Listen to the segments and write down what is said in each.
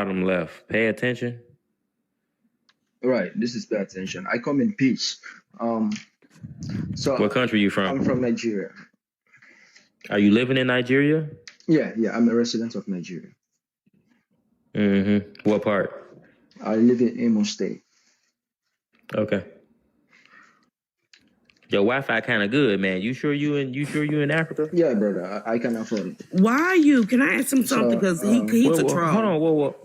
Bottom left. Pay attention. Right. This is pay attention. I come in peace. So What country you from? I'm from Nigeria. Are you living in Nigeria? Yeah. I'm a resident of Nigeria. Mm-hmm. What part? I live in Imo State. Okay. Your Wi-Fi kind of good, man. You sure you in Africa? Yeah, brother. I can afford it. Why are you? Can I ask him something? Because he's a troll.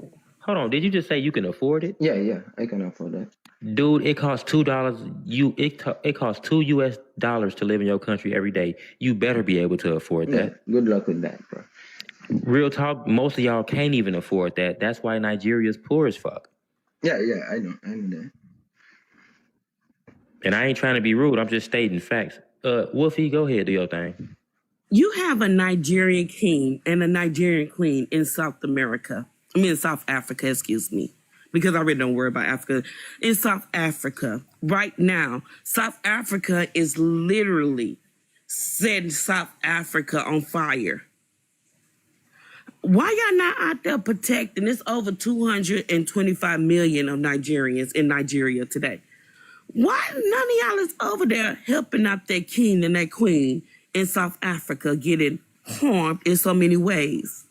Hold on. Did you just say you can afford it? Yeah. I can afford it. Dude, it costs $2. It costs $2 US to live in your country every day. You better be able to afford that. Yeah, good luck with that, bro. Real talk, most of y'all can't even afford that. That's why Nigeria's poor as fuck. Yeah, I know that. And I ain't trying to be rude. I'm just stating facts. Wolfie, go ahead, do your thing. You have a Nigerian king and a Nigerian queen in South Africa, excuse me. Because I really don't worry about Africa. In South Africa, right now, South Africa is literally setting South Africa on fire. Why y'all not out there protecting? It's over 225 million of Nigerians in Nigeria today. Why none of y'all is over there helping out their king and their queen in South Africa getting harmed in so many ways?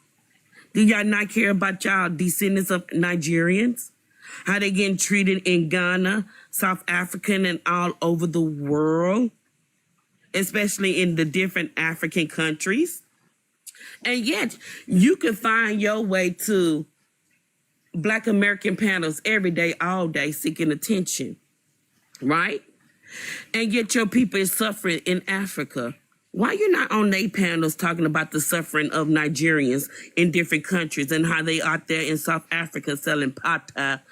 Do y'all not care about y'all descendants of Nigerians? How they getting treated in Ghana, South African, and all over the world, especially in the different African countries? And yet, you can find your way to Black American panels every day, all day, seeking attention, right? And yet your people is suffering in Africa. Why you not on their panels talking about the suffering of Nigerians in different countries and how they out there in South Africa selling pata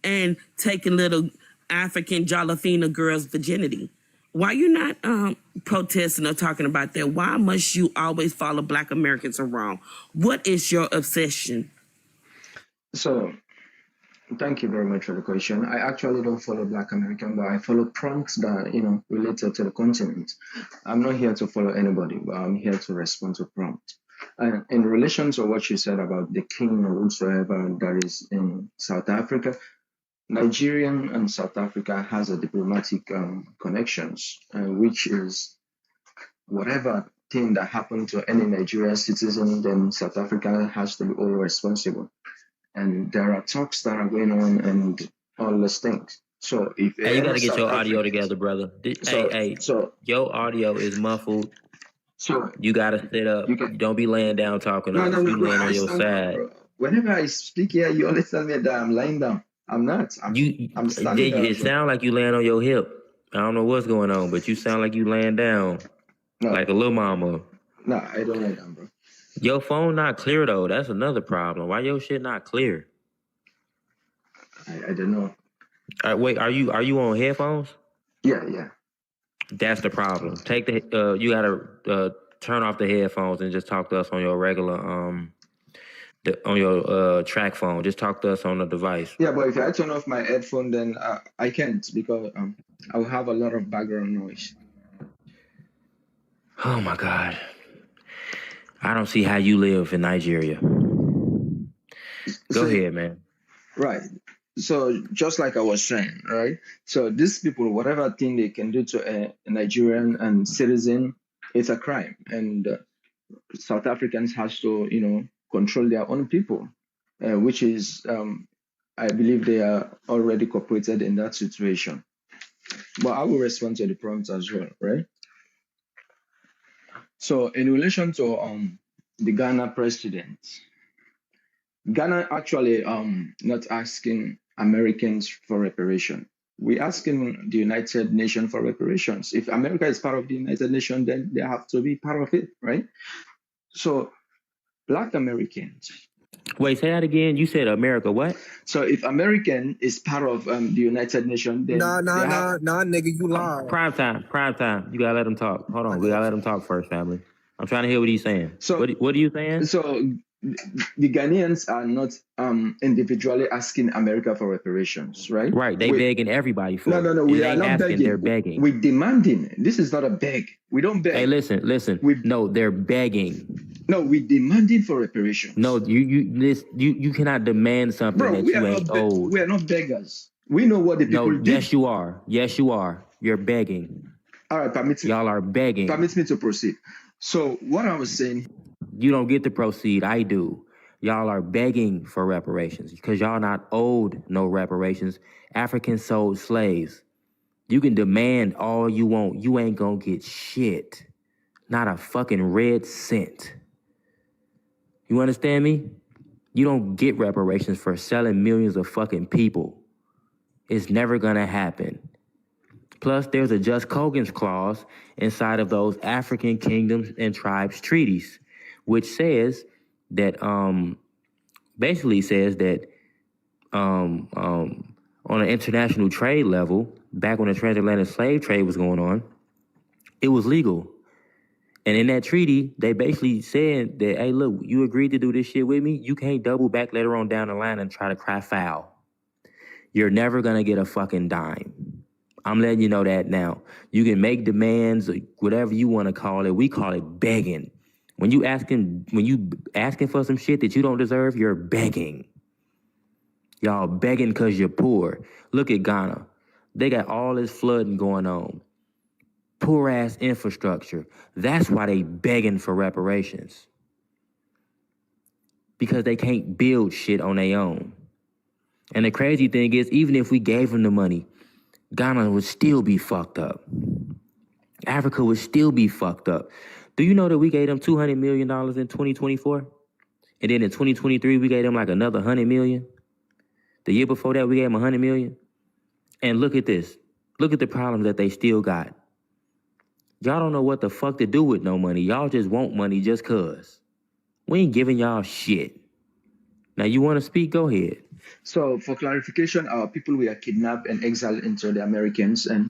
and taking little African Jolafina girls' virginity? Why you not protesting or talking about that? Why must you always follow Black Americans around? What is your obsession? So, thank you very much for the question. I actually don't follow Black American, but I follow prompts that, related to the continent. I'm not here to follow anybody, but I'm here to respond to prompts. And in relation to what you said about the king or whatsoever that is in South Africa, Nigerian and South Africa has a diplomatic connections, which is whatever thing that happened to any Nigerian citizen, then South Africa has to be all responsible. And there are talks that are going on and all those things. So if you gotta get your audio together, brother. So your audio is muffled. So you gotta sit up. Don't be laying down talking. No, you laying on your side. Bro. Whenever I speak here, you always tell me that I'm lying down. I'm not. I'm standing down. It sound like you laying on your hip. I don't know what's going on, but you sound like you laying down, like a little mama. No, I don't lay down, bro. Your phone not clear though. That's another problem. Why your shit not clear? I don't know. Wait, are you on headphones? Yeah. That's the problem. Take the you gotta turn off the headphones and just talk to us on your regular on your track phone. Just talk to us on the device. Yeah, but if I turn off my headphone, then I can't because I will have a lot of background noise. Oh my God. I don't see how you live in Nigeria. Go ahead, man. Right. So just like I was saying, right? So these people, whatever thing they can do to a Nigerian and citizen, it's a crime. And South Africans has to, control their own people, which is, I believe they are already cooperated in that situation. But I will respond to the prompt as well, right? So in relation to the Ghana president, Ghana actually not asking Americans for reparation. We're asking the United Nations for reparations. If America is part of the United Nations, then they have to be part of it, right? So Black Americans. Wait, say that again. You said America what? So if American is part of the United Nations, then nah, nigga, you lying. Prime time. You gotta let him talk. Hold on, we gotta let him talk first, family. I'm trying to hear what he's saying. So what are you saying? So the Ghanaians are not individually asking America for reparations, right? Right. They begging everybody for no, it. we It are ain't not asking, begging. they're begging. We're demanding. This is not a beg. We don't beg. Hey, listen. No, they're begging. No, we're demanding for reparations. No, you cannot demand something Bro, that you ain't owed. we are not beggars. We know what the people did. Yes, you are. Yes, you are. You're begging. All right, permit me. Y'all are begging. Permit me to proceed. So what I was saying. You don't get to proceed. I do. Y'all are begging for reparations because y'all not owed no reparations. Africans sold slaves. You can demand all you want. You ain't gonna get shit. Not a fucking red cent. You understand me? You don't get reparations for selling millions of fucking people. It's never gonna happen. Plus, there's a just Cogan's clause inside of those African kingdoms and tribes treaties, which says that basically says that on an international trade level, back when the transatlantic slave trade was going on, it was legal. And in that treaty, they basically said that, hey, look, you agreed to do this shit with me. You can't double back later on down the line and try to cry foul. You're never going to get a fucking dime. I'm letting you know that now. You can make demands or whatever you want to call it. We call it begging. When you asking for some shit that you don't deserve, you're begging. Y'all begging because you're poor. Look at Ghana. They got all this flooding going on. Poor ass infrastructure. That's why they begging for reparations. Because they can't build shit on their own. And the crazy thing is, even if we gave them the money, Ghana would still be fucked up. Africa would still be fucked up. Do you know that we gave them $200 million in 2024? And then in 2023, we gave them like another $100 million? The year before that, we gave them $100 million? And look at this. Look at the problems that they still got. Y'all don't know what the fuck to do with no money. Y'all just want money just cause. We ain't giving y'all shit. Now, you want to speak? Go ahead. So, for clarification, our people were kidnapped and exiled into the Americans, and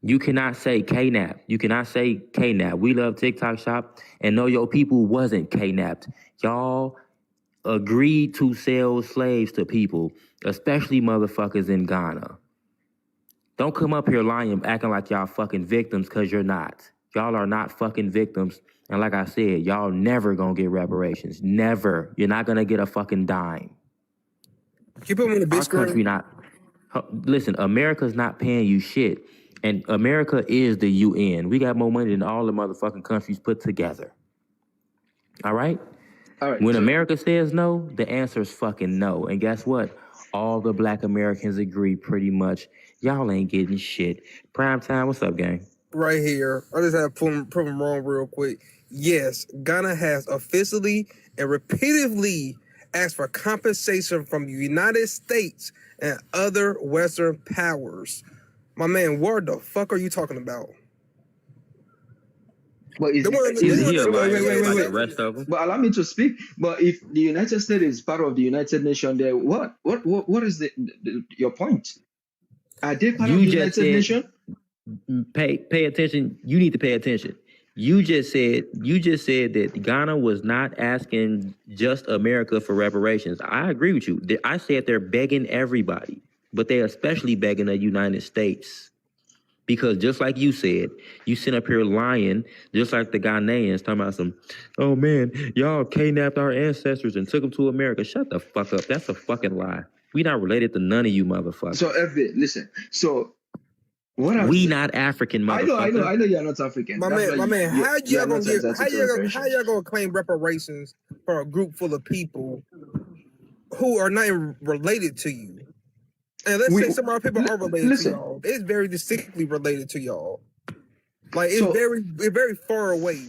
you cannot say kidnap. You cannot say kidnap. We love TikTok Shop, and know your people wasn't kidnapped. Y'all agreed to sell slaves to people, especially motherfuckers in Ghana. Don't come up here lying, acting like y'all fucking victims, because you're not. Y'all are not fucking victims. And like I said, y'all never gonna get reparations. Never. You're not gonna get a fucking dime. Keep him in the big screen. Country not. Listen, America's not paying you shit. And America is the UN. We got more money than all the motherfucking countries put together. All right? all right. When America says no, the answer is fucking no. And guess what? All the black Americans agree pretty much. Y'all ain't getting shit. Prime time, what's up, gang? Right here. I just have to prove him wrong real quick. Yes, Ghana has officially and repeatedly asked for compensation from the United States and other Western powers. My man, what the fuck are you talking about? But Is he a liar like the rest of them? But allow me to speak. But if the United States is part of the United Nations, then what is your point? Are they part of the United Nations? Pay attention. You need to pay attention. You just said that Ghana was not asking just America for reparations. I agree with you. I said they're begging everybody, but they're especially begging the United States. Because just like you said, you sit up here lying, just like the Ghanaians talking about some, oh man, y'all kidnapped our ancestors and took them to America. Shut the fuck up. That's a fucking lie. We not related to none of you motherfuckers. So, FB, listen. So, we not African, motherfucker. I know you're not African. My man, how y'all gonna claim reparations for a group full of people who are not even related to you? And let's say some of our people are related to y'all. It's very distinctly related to y'all. Like it's very far away.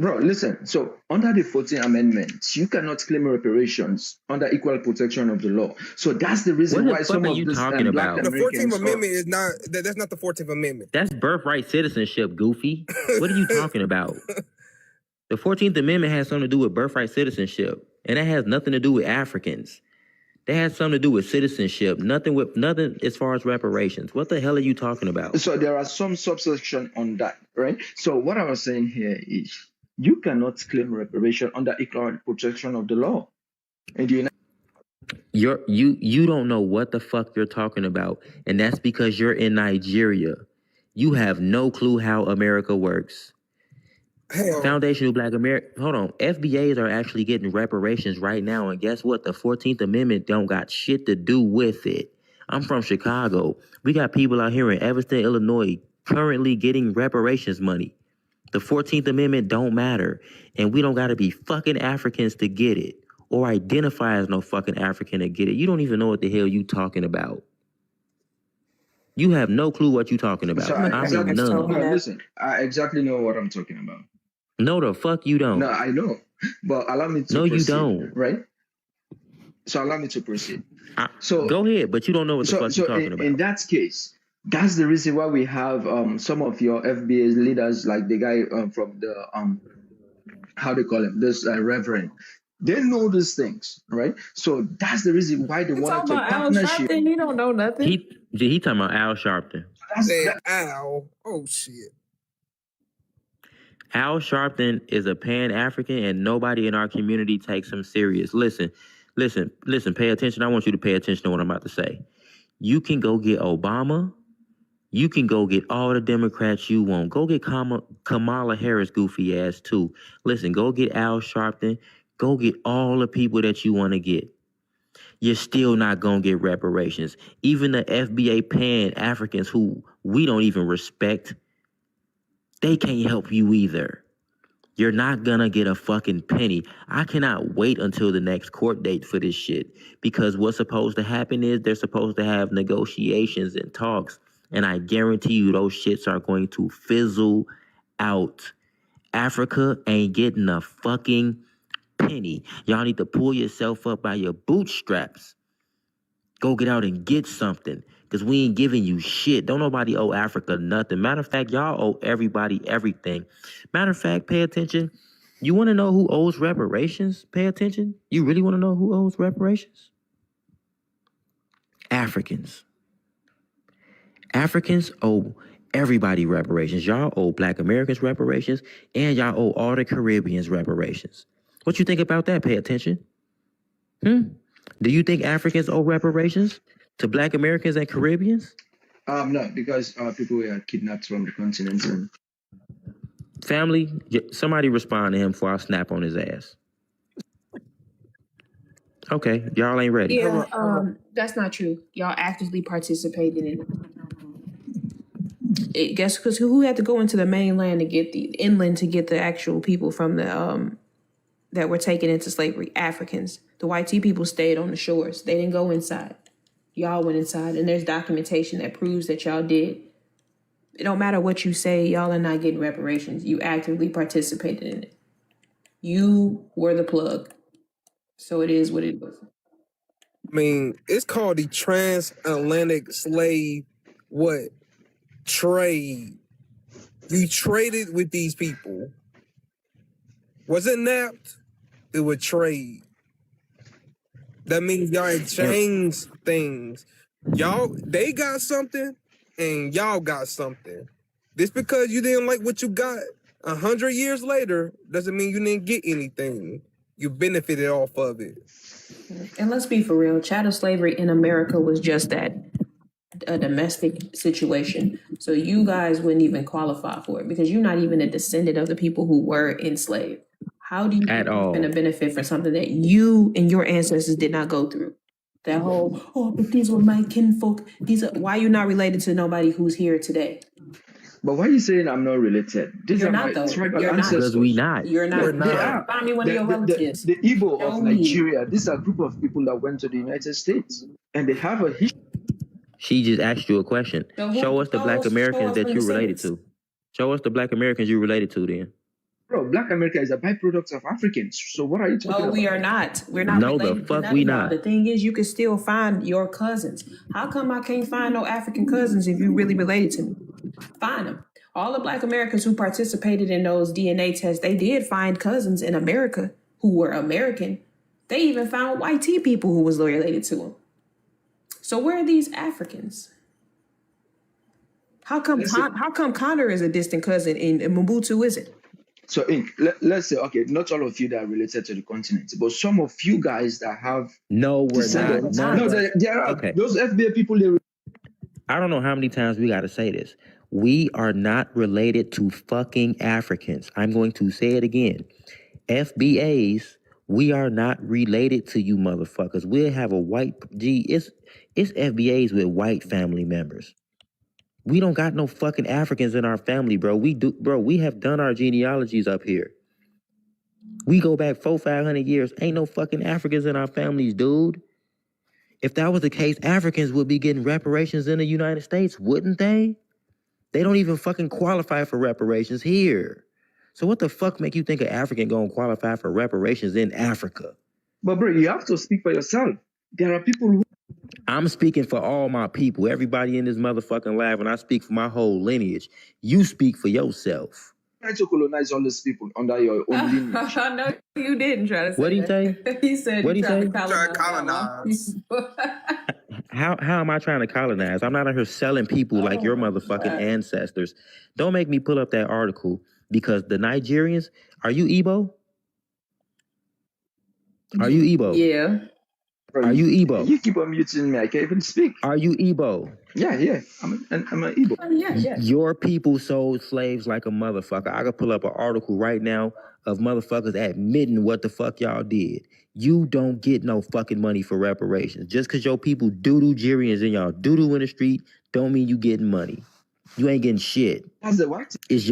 Bro, listen. So under the 14th Amendment, you cannot claim reparations under equal protection of the law. So that's the reason why some of this talking about? The 14th Amendment is not. That's not the 14th Amendment. That's birthright citizenship, goofy. What are you talking about? The 14th Amendment has something to do with birthright citizenship, and that has nothing to do with Africans. That has something to do with citizenship. Nothing as far as reparations. What the hell are you talking about? So there are some subsection on that, right? So what I was saying here is, you cannot claim reparation under equal protection of the law. And You don't know what the fuck you're talking about, and that's because you're in Nigeria. You have no clue how America works. Hell, Foundational Black America. Hold on. FBAs are actually getting reparations right now, and guess what? The 14th Amendment don't got shit to do with it. I'm from Chicago. We got people out here in Evanston, Illinois, currently getting reparations money. The 14th Amendment don't matter, and we don't got to be fucking Africans to get it, or identify as no fucking African to get it. You don't even know what the hell you talking about. You have no clue what you talking about. so I mean, none. no, listen, I exactly know what I'm talking about. No, the fuck you don't. No, I know, but allow me to No, proceed, you don't. right? So allow me to proceed. So go ahead, but you don't know what the fuck you're talking about. In that case, that's the reason why we have some of your FBA leaders, like the guy from the how they call him, this reverend. They know these things, right? So that's the reason why they wanted to partnership. He don't know nothing. He talking about Al Sharpton. Al. Oh shit. Al Sharpton is a Pan-African, and nobody in our community takes him serious. Listen, pay attention. I want you to pay attention to what I'm about to say. You can go get Obama. You can go get all the Democrats you want. Go get Kamala Harris goofy ass too. Listen, go get Al Sharpton. Go get all the people that you want to get. You're still not going to get reparations. Even the FBA Pan-Africans who we don't even respect, they can't help you either. You're not gonna get a fucking penny. I cannot wait until the next court date for this shit, because what's supposed to happen is they're supposed to have negotiations and talks, and I guarantee you those shits are going to fizzle out. Africa ain't getting a fucking penny. Y'all need to pull yourself up by your bootstraps. Go get out and get something, because we ain't giving you shit. Don't nobody owe Africa nothing. Matter of fact, y'all owe everybody everything. Matter of fact, pay attention. You want to know who owes reparations? Pay attention. You really want to know who owes reparations? Africans. Africans owe everybody reparations. Y'all owe Black Americans reparations, and y'all owe all the Caribbeans reparations. What you think about that? Pay attention. Do you think Africans owe reparations to Black Americans and Caribbeans? No, because people were kidnapped from the continent. And family, somebody respond to him before I snap on his ass. Okay, y'all ain't ready. Yeah, that's not true. Y'all actively participated in it. Guess because who had to go into the mainland to get the inland to get the actual people from the that were taken into slavery? Africans. The white people stayed on the shores. They didn't go inside. Y'all went inside, and there's documentation that proves that y'all did. It don't matter what you say, y'all are not getting reparations. You actively participated in it. You were the plug. So it is what it is. I mean, it's called the transatlantic slave trade. You traded with these people. Was it napped? It would trade. That means y'all exchange things. They got something, and y'all got something. Just because you didn't like what you got 100 years later doesn't mean you didn't get anything. You benefited off of it. And let's be for real, chattel slavery in America was just that, a domestic situation. So you guys wouldn't even qualify for it because you're not even a descendant of the people who were enslaved. How do you at all going to benefit from something that you and your ancestors did not go through? That whole, but these were my kinfolk. Why are you not related to nobody who's here today? But why are you saying I'm not related? You're not, though. You're not. Because we not. You're not. We're not. Find me one of your relatives. The Igbo of Nigeria, these are a group of people that went to the United States, and they have a history. She just asked you a question. Show us the Black Americans that you're related to. Show us the Black Americans you're related to then. Bro, Black America is a byproduct of Africans. So what are you talking about? No, we are not. We're not. No, the fuck we not. The thing is, you can still find your cousins. How come I can't find no African cousins if you really related to me? Find them. All the Black Americans who participated in those DNA tests, they did find cousins in America who were American. They even found white people who was related to them. So where are these Africans? How come Connor is a distant cousin and Mobutu isn't? So let's say, okay, not all of you that are related to the continent, but some of you guys that have No, we're not. descendants. None No, of us. there are Okay. those FBA people. They I don't know how many times we got to say this. We are not related to fucking Africans. I'm going to say it again. FBAs, we are not related to you motherfuckers. We'll have a white, it's FBAs with white family members. We don't got no fucking Africans in our family, bro. We have done our genealogies up here. We go back 400-500 years. Ain't no fucking Africans in our families, dude. If that was the case, Africans would be getting reparations in the United States, wouldn't they? They don't even fucking qualify for reparations here. So what the fuck make you think an African gonna qualify for reparations in Africa? But bro, you have to speak for yourself. There are people who... I'm speaking for all my people, everybody in this motherfucking live, and I speak for my whole lineage. You speak for yourself. Try to colonize all these people under your own lineage. No, you didn't try to say What'd he say? He said What'd you he tried say? to colonize. How am I trying to colonize? I'm not out here selling people like your motherfucking ancestors. Don't make me pull up that article because the Nigerians, are you Igbo? Are you Igbo? Yeah. Bro, Are you Igbo? You keep on muting me. I can't even speak. Are you Igbo? Yeah. I'm an Igbo. Yeah. Your people sold slaves like a motherfucker. I could pull up an article right now of motherfuckers admitting what the fuck y'all did. You don't get no fucking money for reparations. Just because your people doo-doo Nigerians and y'all doo-doo in the street don't mean you getting money. You ain't getting shit. That's the white. It's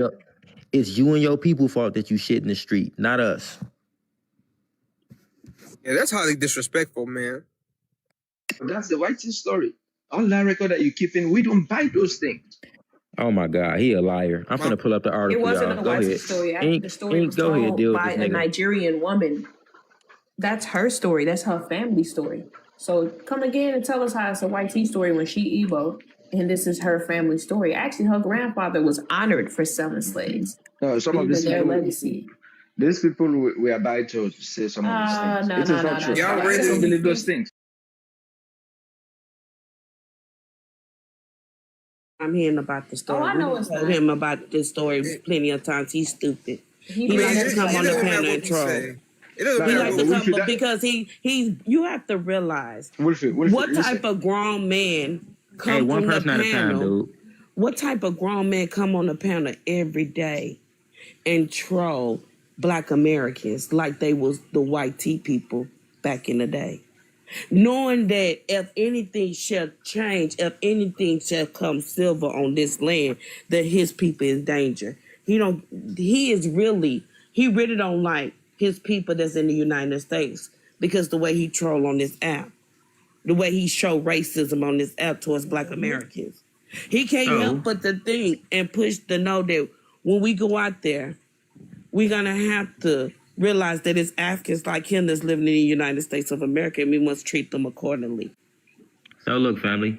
you and your people fault that you shit in the street, not us. Yeah, that's highly disrespectful, man. That's the white story. All that record that you keep in, we don't buy those things. Oh my God, he a liar. I'm gonna pull up the article. It wasn't y'all. a Go white ahead. story. The story was told by a Nigerian woman. That's her story. That's her family story. So come again and tell us how it's a white tea story when she Igbo, and this is her family story. Actually, her grandfather was honored for selling slaves. No, some of these their people, legacy. These people we are by to say some of these things. No, It is not true. Y'all I really don't believe those things. I'm hearing about the story. I know We it's told not. him about this story plenty of times. He's stupid. He Man, likes to come on the doesn't matter panel what and we troll. say. It doesn't He matter likes what to we come Wilfred, because you have to realize Wilfred, what listen. type of grown man come Hey, one on the person at a time, panel. dude. What type of grown man come on the panel every day and troll Black Americans like they was the white tea people back in the day? Knowing that if anything shall change, if anything shall come silver on this land, that his people is danger. He really don't like his people that's in the United States because the way he troll on this app, the way he show racism on this app towards Black Americans. He can't help but to think and push the know that when we go out there, we're gonna have to realize that it's Africans like him that's living in the United States of America, and we must treat them accordingly. So look, family,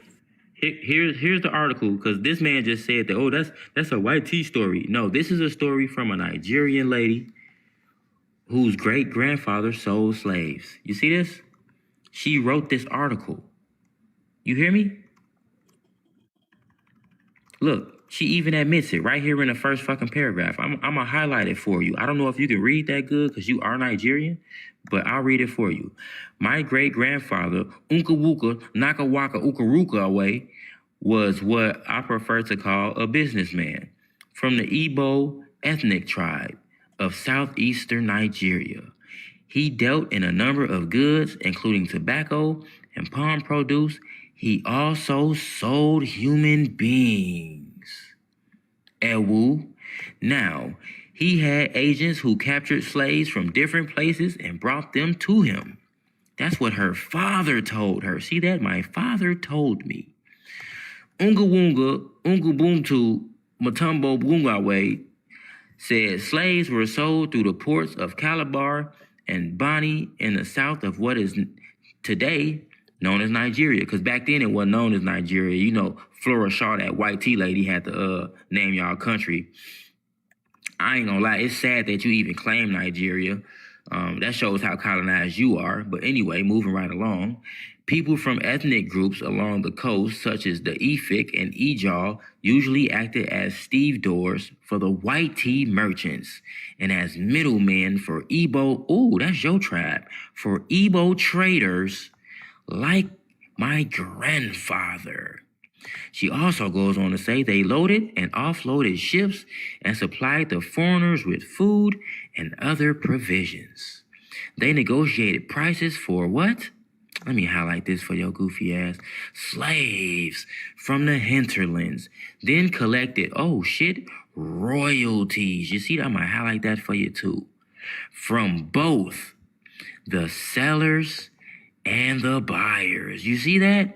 here's the article, because this man just said that, that's a white tea story. No, this is a story from a Nigerian lady whose great-grandfather sold slaves. You see this? She wrote this article. You hear me? Look, she even admits it right here in the first fucking paragraph. I'm gonna highlight it for you. I don't know if you can read that good because you are Nigerian, but I'll read it for you. My great-grandfather, Unkawuka Nakawaka Ukaruka away, was what I prefer to call a businessman from the Igbo ethnic tribe of southeastern Nigeria. He dealt in a number of goods, including tobacco and palm produce. He also sold human beings. Ewu. Now, he had agents who captured slaves from different places and brought them to him. That's what her father told her. See that? My father told me. Ungawunga, Ungubuntu, Matumbo Bungawe said slaves were sold through the ports of Calabar and Bani in the south of what is today known as Nigeria. Because back then it wasn't known as Nigeria. You know, Flora Shaw, that white tea lady, had to name y'all country. I ain't gonna lie, it's sad that you even claim Nigeria. That shows how colonized you are. But anyway, moving right along. People from ethnic groups along the coast, such as the Efik and Ejal, usually acted as stevedores for the white tea merchants and as middlemen for Igbo, ooh, that's your tribe, for Igbo traders like my grandfather. She also goes on to say they loaded and offloaded ships and supplied the foreigners with food and other provisions. They negotiated prices for what? Let me highlight this for your goofy ass. Slaves from the hinterlands. Then collected, oh shit, royalties. You see, I'm going to highlight that for you too. From both the sellers and the buyers. You see that?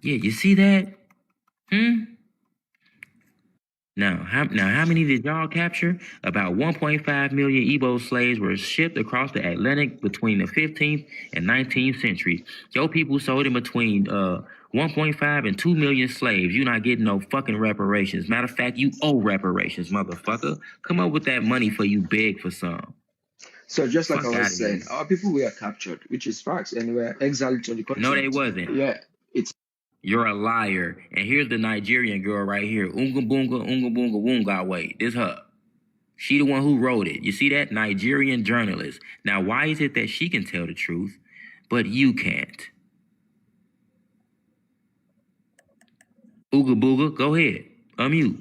Yeah, you see that? Now, how many did y'all capture? About 1.5 million Igbo slaves were shipped across the Atlantic between the 15th and 19th centuries. Your people sold in between 1.5 and 2 million slaves. You're not getting no fucking reparations. Matter of fact, you owe reparations, motherfucker. Come up with that money for you beg for some. So just like Fuck I was outta saying, here. our people were captured, which is facts, and were exiled to the continent. No, they wasn't. Yeah, it's You're a liar. And here's the Nigerian girl right here. Unga Bunga, Unga Bunga Wunga. Wait, this her. She the one who wrote it. You see that? Nigerian journalist. Now, why is it that she can tell the truth, but you can't? Ooga Booga, go ahead. Unmute.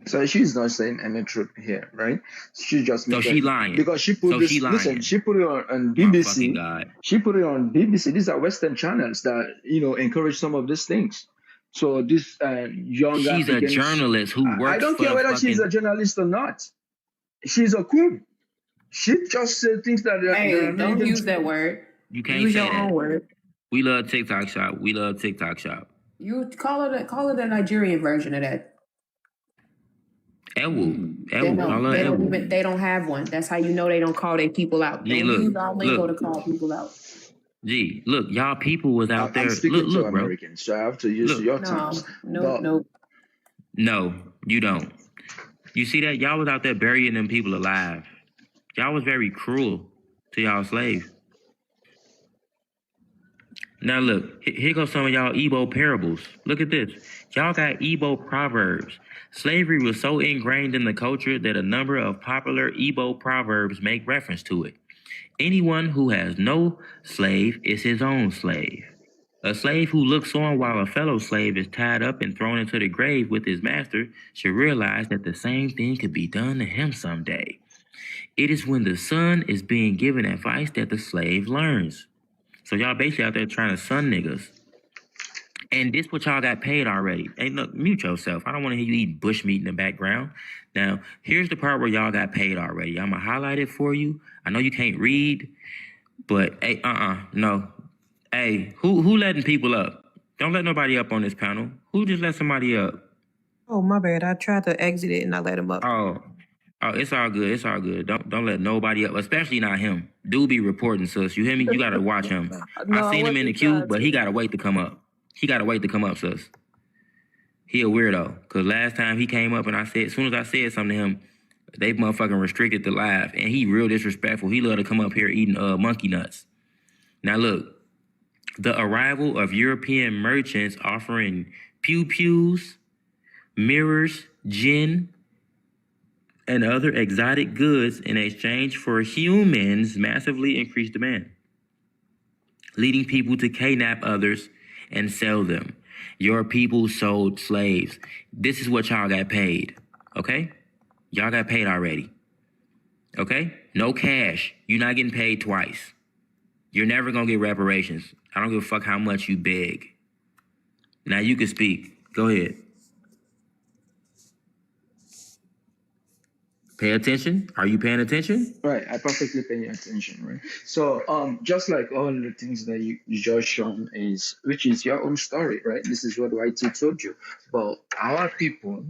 so she's not saying any truth here, right? She just So she lying. because she put So this. she lying. Listen, she put it on My fucking BBC. God. She put it on BBC. These are Western channels that encourage some of these things. So this young She's a African, journalist who works I don't for care the whether she's a fucking... journalist or not. She's a queen. She just said things that Hey, are not don't even use true. that word. You can't Use say your that. own word. We love TikTok Shop. We love TikTok Shop. You call it a Nigerian version of that. Ewu. They Ewu. Call her Ewu. they don't have one. That's how you know they don't call their people out. Gee, Don't look, use our lingo look. to call people out. Gee, look, y'all people was out there. I'm speaking Look, to bro. Americans, so I have to use Look. your No, terms. no. No, you don't. You see that? Y'all was out there burying them people alive. Y'all was very cruel to y'all slaves. Now look, here goes some of y'all Igbo parables. Look at this. Y'all got Igbo proverbs. Slavery was so ingrained in the culture that a number of popular Igbo proverbs make reference to it. Anyone who has no slave is his own slave. A slave who looks on while a fellow slave is tied up and thrown into the grave with his master should realize that the same thing could be done to him someday. It is when the son is being given advice that the slave learns. So y'all basically out there trying to son niggas. And this what y'all got paid already. Hey, look, mute yourself. I don't want to hear you eating bush meat in the background. Now, here's the part where y'all got paid already. I'm going to highlight it for you. I know you can't read, but hey, no. Hey, who letting people up? Don't let nobody up on this panel. Who just let somebody up? Oh, my bad. I tried to exit it and I let him up. Oh, it's all good. It's all good. Don't let nobody up, especially not him. Dude be reporting, sis. You hear me? You gotta watch him. No, I seen him in the queue, but he gotta wait to come up. He gotta wait to come up, sis. He a weirdo. Cause last time he came up and I said, as soon as I said something to him, they motherfucking restricted the live. And he real disrespectful. He love to come up here eating monkey nuts. Now look, the arrival of European merchants offering pew-pews, mirrors, gin, and other exotic goods in exchange for humans massively increased demand, leading people to kidnap others and sell them. Your people sold slaves. This is what y'all got paid, okay? Y'all got paid already, okay? No cash. You're not getting paid twice. You're never going to get reparations. I don't give a fuck how much you beg. Now you can speak. Go ahead. Pay attention. Are you paying attention? Right, I perfectly pay attention, right? So, just like all the things that you just shown which is your own story, right? This is what YT told you. But our people,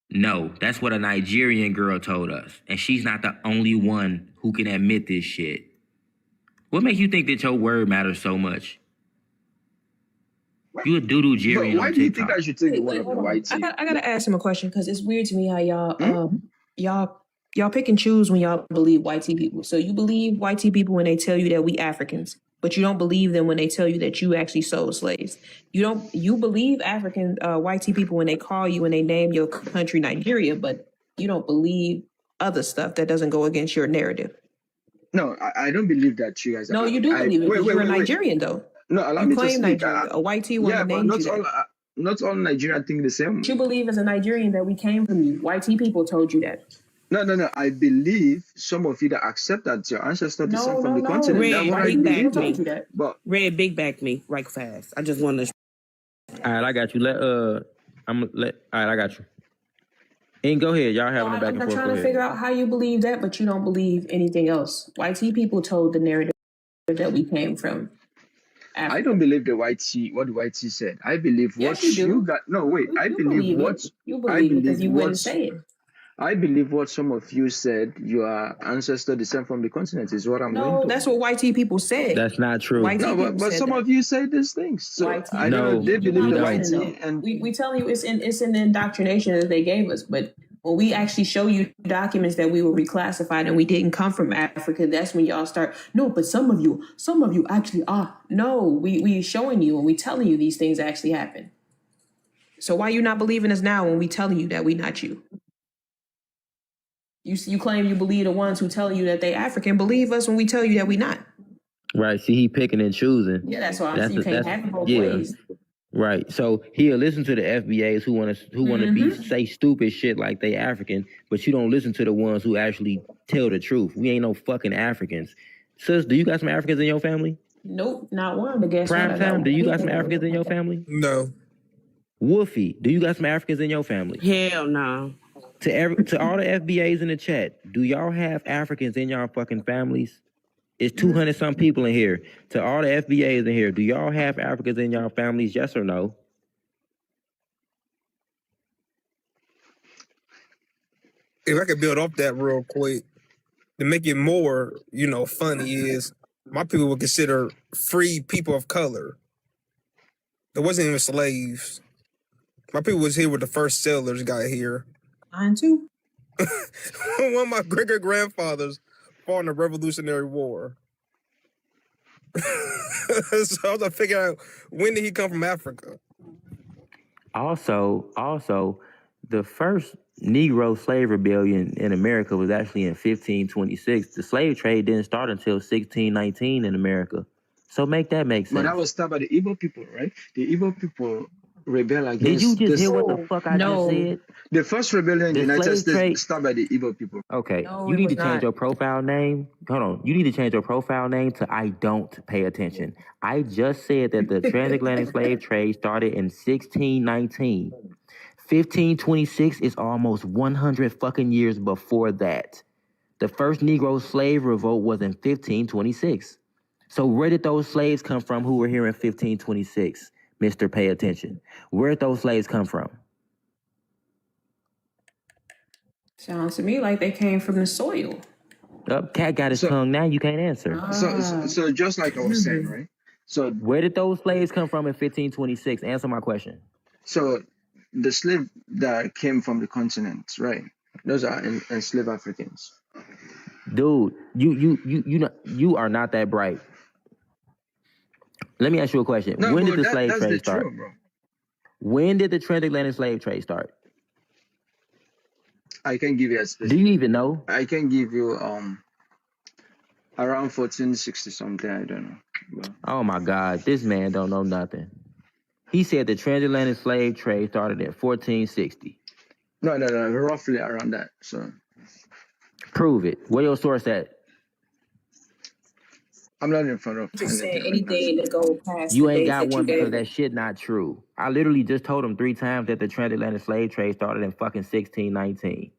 No, that's what a Nigerian girl told us. And she's not the only one who can admit this shit. What makes you think that your word matters so much? You a doodoo Jirian why on do you think TikTok. I should take the word of the YT? I gotta ask him a question because it's weird to me how y'all Y'all pick and choose when y'all believe white people. So you believe white people when they tell you that we Africans, but you don't believe them when they tell you that you actually sold slaves. You believe African white people when they call you and they name your country Nigeria, but you don't believe other stuff that doesn't go against your narrative. No, I don't believe that you guys. No, you do believe it because you're a Nigerian, though. No, allow you me claim to speak. Nigeria. A white want to name you not all Nigerian think the same. You believe as a Nigerian that we came from you. White people told you that. No. I believe some of you that accept that your ancestors descend from the continent. Red, That big back told you that. But Red, big back me right fast. I just want to. All right, I got you. All right, I got you. And go ahead, y'all having a back and forth. I'm trying to figure out how you believe that, but you don't believe anything else. White people told the narrative that we came from. Africa. I don't believe what the white T said. I believe what you got. No, wait. I believe what you believe because you wouldn't say it. I believe what some of you said. Your ancestor descend from the continent is what I'm going to. No, that's what white people said. That's not true. But some of you say these things. So I don't know. They believe the white T, and we tell you it's in the indoctrination that they gave us, but. When we actually show you documents that we were reclassified and we didn't come from Africa, that's when y'all start, no, but some of you actually are. No, we showing you and we telling you these things actually happen. So why you not believing us now when we telling you that we not you? You claim you believe the ones who tell you that they African. Believe us when we tell you that we not. Right. See, he picking and choosing. Yeah, that's why you can't have it both ways. Right. So he'll listen to the FBAs who want to say stupid shit like they African, but you don't listen to the ones who actually tell the truth. We ain't no fucking Africans. Sis, do you got some Africans in your family? Nope, not one. But guess Prime time, do you got some Africans in your family? No. Wolfie, do you got some Africans in your family? Hell no. To all the FBAs in the chat, do y'all have Africans in y'all fucking families? It's 200 some people in here. To all the FBAs in here, do y'all have Africans in y'all families? Yes or no? If I could build off that real quick, to make it more, funny is my people would consider free people of color. There wasn't even slaves. My people was here when the first settlers got here. Mine too. One of my great-grandfathers fought in the Revolutionary War. So I was like, figure out when did he come from Africa? Also, the first Negro slave rebellion in America was actually in 1526. The slave trade didn't start until 1619 in America. So make that make sense. But that was started by the Igbo people, right? The Igbo people rebel against. Did you just hear what the fuck I just said? The first rebellion in the United States started by the Igbo people. Okay, you need to change your profile name. Hold on, you need to change your profile name to I don't pay attention. I just said that the transatlantic slave trade started in 1619. 1526 is almost 100 fucking years before that. The first Negro slave revolt was in 1526. So where did those slaves come from who were here in 1526? Mr. Pay Attention. Where did those slaves come from? Sounds to me like they came from the soil. Cat got his tongue now, you can't answer. So just like I was saying, right? So where did those slaves come from in 1526? Answer my question. So the slave that came from the continent, right? Those are enslaved Africans. Dude, you are not that bright. Let me ask you a question. When did the slave trade start? When did the transatlantic slave trade start? I can give you a specific. Do you even know? I can give you around 1460 something. I don't know. But... Oh my God, this man don't know nothing. He said the transatlantic slave trade started in 1460. No, roughly around that. So prove it. Where your source at? I'm not in front of just saying anything to go past. You ain't got one because that shit not true. I literally just told him 3 times that the transatlantic slave trade started in fucking 1619.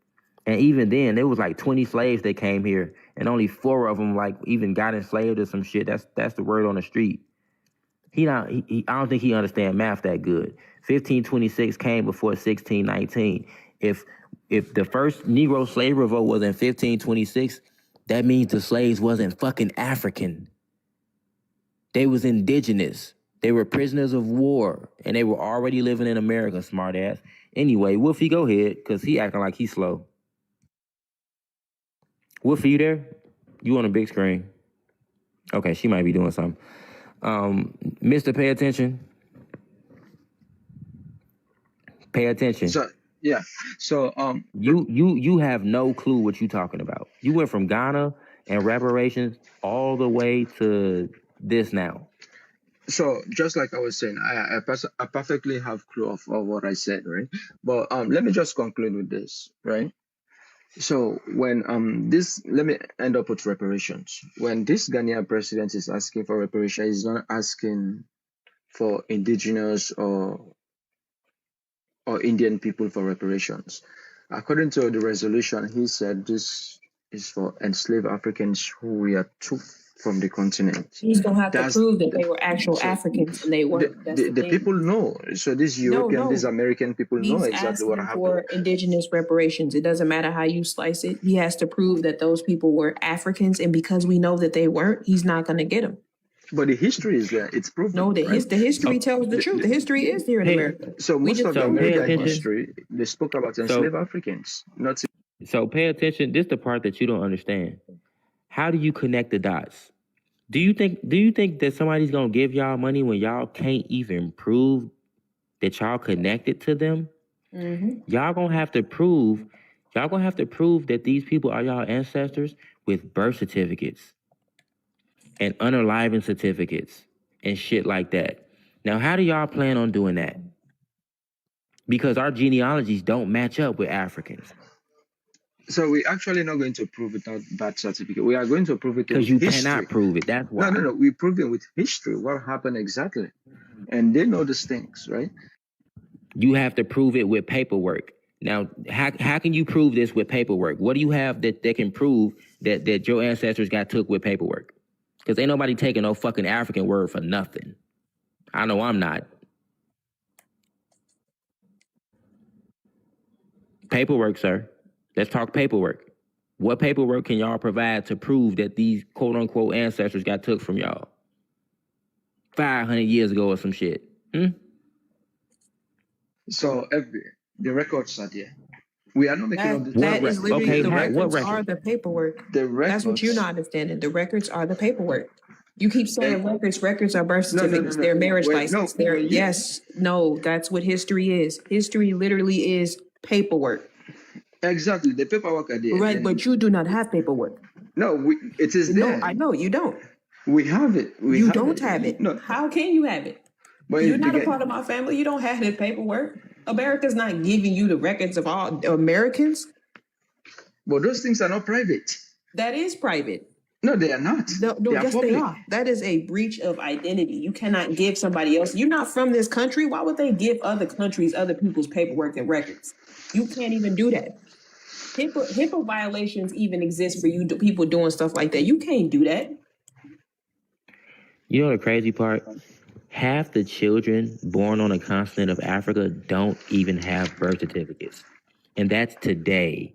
And even then, there was like 20 slaves that came here, and only 4 of them like even got enslaved or some shit. That's the word on the street. I don't think he understand math that good. 1526 came before 1619. If the first Negro slave revolt was in 1526, that means the slaves wasn't fucking African. They was indigenous. They were prisoners of war, and they were already living in America, smart ass. Anyway, Wolfie, go ahead, because he acting like he's slow. Wolfie, you there? You on a big screen? Okay, she might be doing something. Mister, pay attention. Pay attention. So yeah. So You have no clue what you're talking about. You went from Ghana and reparations all the way to this now. So just like I was saying, I perfectly have clue of what I said, right? But let me just conclude with this, right? So when let me end up with reparations. When this Ghanaian president is asking for reparations, he's not asking for indigenous or Indian people for reparations. According to the resolution, he said this is for enslaved Africans who were took from the continent. He's gonna have to prove that they were actual Africans, and they weren't. The people know. So these European, these American people know exactly what happened. For indigenous reparations, it doesn't matter how you slice it. He has to prove that those people were Africans, and because we know that they weren't, he's not gonna get them. But the history is there. It's proven. No, the history tells the truth. The history is there in America. So most of the American history, they spoke about enslaved Africans. So pay attention. This is the part that you don't understand. How do you connect the dots? Do you think that somebody's gonna give y'all money when y'all can't even prove that y'all connected to them? Mm-hmm. Y'all gonna have to prove that these people are y'all ancestors with birth certificates and unaliving certificates and shit like that. Now, how do y'all plan on doing that? Because our genealogies don't match up with Africans. So we're actually not going to prove it without that certificate. We are going to prove it because you cannot prove it. That's why. No. We prove it with history. What happened exactly, and they know these things, right? You have to prove it with paperwork. Now, how can you prove this with paperwork? What do you have that can prove that your ancestors got took with paperwork? Because ain't nobody taking no fucking African word for nothing. I know I'm not. Paperwork, sir. Let's talk paperwork. What paperwork can y'all provide to prove that these quote-unquote ancestors got took from y'all 500 years ago or some shit? So, FBA, the records are there. We are not making up this. That is literally the records are the paperwork. That's what you're not understanding. The records are the paperwork. You keep saying records are birth certificates. They're marriage license. That's what history is. History literally is paperwork. Exactly, the paperwork are there. Right, but you do not have paperwork. No, it is there. No, I know you don't. We have it. You don't have it. No. How can you have it? But you're not a part of my family. You don't have the paperwork. America's not giving you the records of all Americans. But those things are not private. That is private. No, they are not. No, yes, they are. That is a breach of identity. You cannot give somebody else. You're not from this country. Why would they give other countries, other people's paperwork and records? You can't even do that. HIPAA violations even exist for you people doing stuff like that. You can't do that. You know the crazy part? Half the children born on the continent of Africa don't even have birth certificates. And that's today.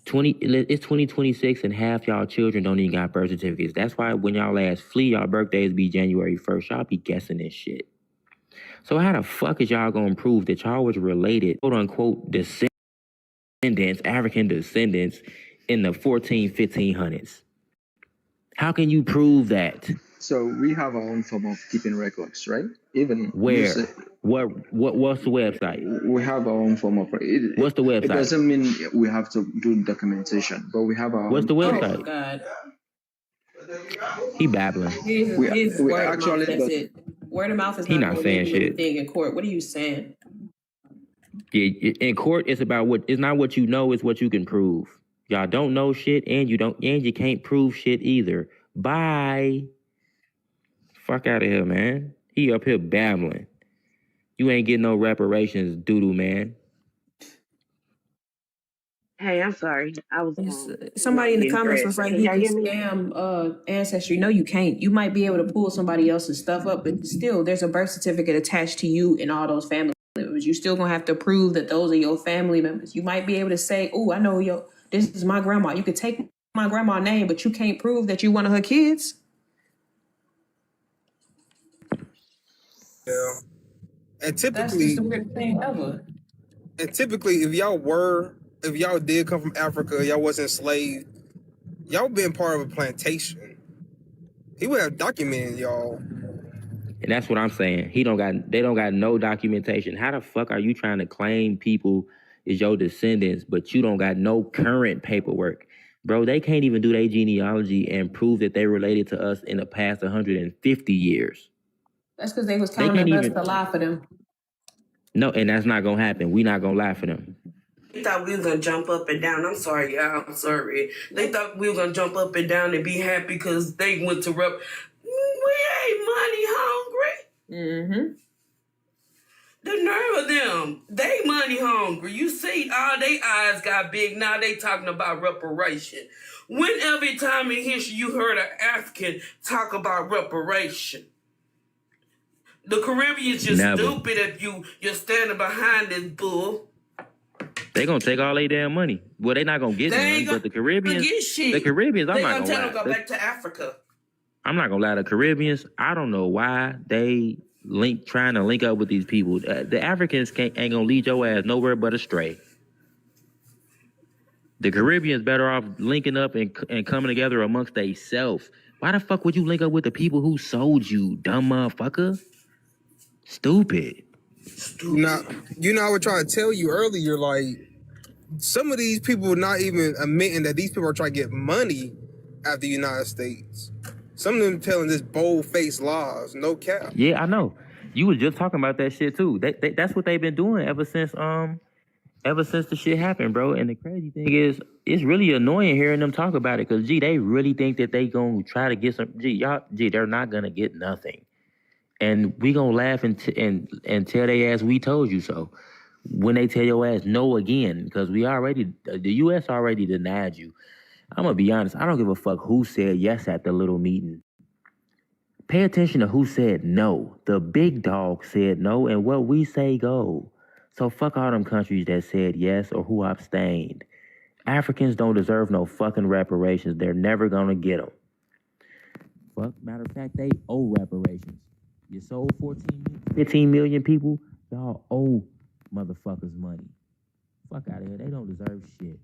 It's 2026 and half y'all children don't even got birth certificates. That's why when y'all last flee, y'all birthdays be January 1st. Y'all be guessing this shit. So how the fuck is y'all gonna prove that y'all was related, quote unquote, African descendants in the 1500s? How can you prove that? So we have our own form of keeping records, right? Even where? What's the website? We have our own form of. What's the website? It doesn't mean we have to do documentation, but we have our. What's the website? Oh God. He babbling. We actually. That's it. Word of mouth is he not saying shit. In court, what are you saying? Yeah, in court, it's not what you know, it's what you can prove. Y'all don't know shit, and you can't prove shit either. Bye. Fuck out of here, man. He up here babbling. You ain't getting no reparations, doodoo man. Hey, I'm sorry. I was somebody in the comments was like, "You can scam ancestry." No, you can't. You might be able to pull somebody else's stuff up, but still, there's a birth certificate attached to you and all those family members. You still gonna have to prove that those are your family members. You might be able to say, "Oh, I know this is my grandma." You could take my grandma's name, but you can't prove that you're one of her kids. Yeah, and typically, that's just the weirdest thing ever. And typically, if y'all did come from Africa, y'all was enslaved, Y'all been part of a plantation. He would have documented y'all. And that's what I'm saying. They don't got no documentation. How the fuck are you trying to claim people is your descendants, but you don't got no current paperwork? Bro, they can't even do their genealogy and prove that they related to us in the past 150 years. That's because they was counting us to lie for them. No, and that's not gonna happen. We not gonna lie for them. They thought we was gonna jump up and down. I'm sorry, y'all. I'm sorry. They thought we were gonna jump up and down and be happy because they went to rep. We ain't money hungry. Mm-hmm. The nerve of them. They money hungry. You see, all they eyes got big. Now they talking about reparation. When every time in history you heard an African talk about reparation? The Caribbean's just stupid if you're standing behind this bull. They gonna take all their damn money. Well, they not gonna get money, but the Caribbeans, I'm not gonna tell lie. them go back to Africa. I'm not gonna lie. The Caribbeans, I don't know why they trying to link up with these people. The Africans ain't gonna lead your ass nowhere but astray. The Caribbeans better off linking up and coming together amongst themselves. Why the fuck would you link up with the people who sold you, dumb motherfucker? Stupid. Now, I was trying to tell you earlier, like, some of these people not even admitting that these people are trying to get money out of the United States. Some of them telling this bold-faced lies, no cap. Yeah, I know. You was just talking about that shit too. That's what they've been doing ever since the shit happened, bro. And the crazy thing is, it's really annoying hearing them talk about it because, they really think that they gonna try to get some. They're not gonna get nothing. And we gonna laugh and tell their ass we told you so. When they tell your ass no again, because the U.S. already denied you. I'm gonna be honest, I don't give a fuck who said yes at the little meeting. Pay attention to who said no. The big dog said no, and what we say go. So fuck all them countries that said yes or who abstained. Africans don't deserve no fucking reparations. They're never gonna get them. Fuck, matter of fact, they owe reparations. You sold 15 million people, y'all owe motherfuckers money. Fuck out of here. They don't deserve shit.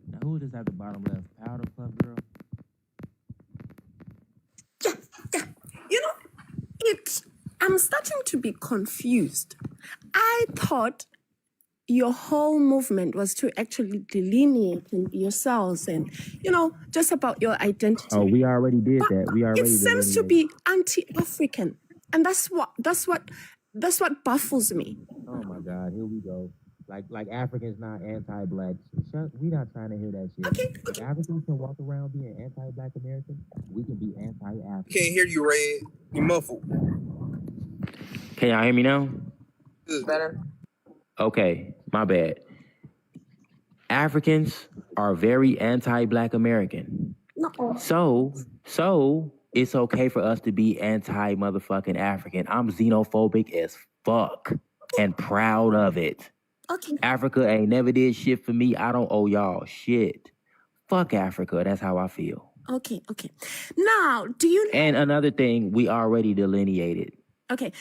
Now, who is this at the bottom left? Powder Puff Girl? Yeah. I'm starting to be confused. I thought your whole movement was to actually delineate yourselves and, just about your identity. Oh, we already did that. It seems to be anti-African. And that's what baffles me. Oh my God, here we go. Like Africans not anti-black. We not trying to hear that shit. Okay. If Africans can walk around being anti-black American, we can be anti-African. Can't hear you, Red. You muffled. Can y'all hear me now? Better. Okay, my bad. Africans are very anti-black American. No. So it's okay for us to be anti-motherfucking African. I'm xenophobic as fuck and proud of it. Okay. Africa ain't never did shit for me. I don't owe y'all shit. Fuck Africa. That's how I feel. Okay. Now, do you know? And another thing, we already delineated. Okay.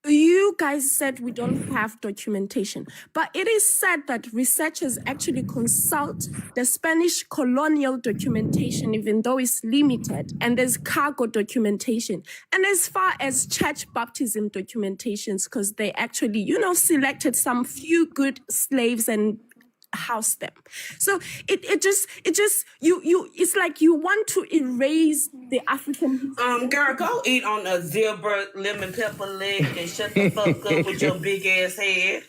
You guys said we don't have documentation, but it is said that researchers actually consult the Spanish colonial documentation, even though it's limited, and there's cargo documentation, and as far as church baptism documentations, because they actually, selected some few good slaves and house them. So it's like you want to erase the African. Girl, go eat on a zebra lemon pepper leg and shut the fuck up with your big ass head.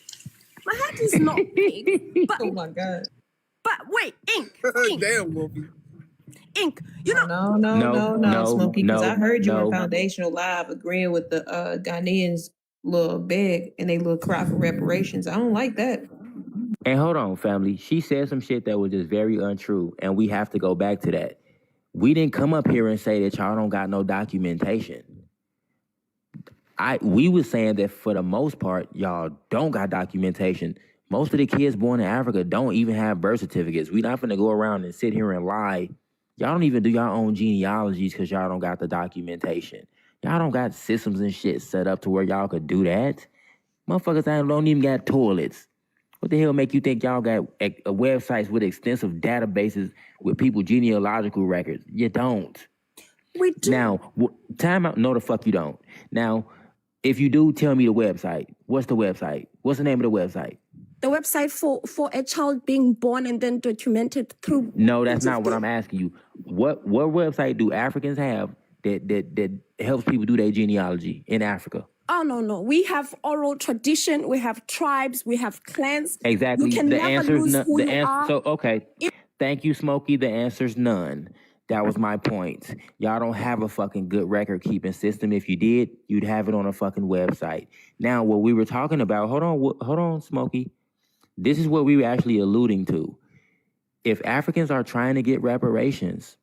My head is not big, but oh my God. But wait, Ink. Damn, Wolfie. Ink. No, Smokey, because I heard you no. on Foundational Live agreeing with the Ghanaians' little beg and they little cry for reparations. I don't like that. And hold on, family. She said some shit that was just very untrue, and we have to go back to that. We didn't come up here and say that y'all don't got no documentation. We was saying that for the most part, y'all don't got documentation. Most of the kids born in Africa don't even have birth certificates. We not finna go around and sit here and lie. Y'all don't even do your own genealogies because y'all don't got the documentation. Y'all don't got systems and shit set up to where y'all could do that. Motherfuckers don't even got toilets. What the hell make you think y'all got websites with extensive databases with people's genealogical records? You don't. We do. Now, time out. No, the fuck you don't. Now, if you do, tell me the website. What's the website? What's the name of the website? The website for a child being born and then documented through. No, that's not what I'm asking you. What website do Africans have that helps people do their genealogy in Africa? Oh, no. We have oral tradition. We have tribes. We have clans. Exactly. You can the never answer's lose none. who you are. So, okay. Thank you, Smokey. The answer's none. That was my point. Y'all don't have a fucking good record-keeping system. If you did, you'd have it on a fucking website. Now, what we were talking about, hold on, Smokey. This is what we were actually alluding to. If Africans are trying to get reparations,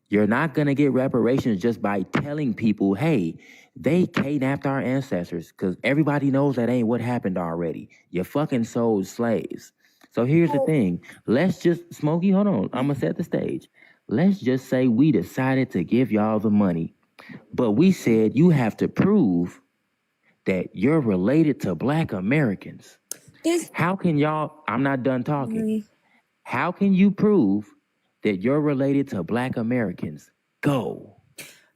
you're not going to get reparations just by telling people, hey, they kidnapped our ancestors, because everybody knows that ain't what happened already. You fucking sold slaves. So here's the thing. Let's just, Smokey, hold on. I'm going to set the stage. Let's just say we decided to give y'all the money, but we said you have to prove that you're related to Black Americans. How can y'all, I'm not done talking. How can you prove that you're related to Black Americans? Go.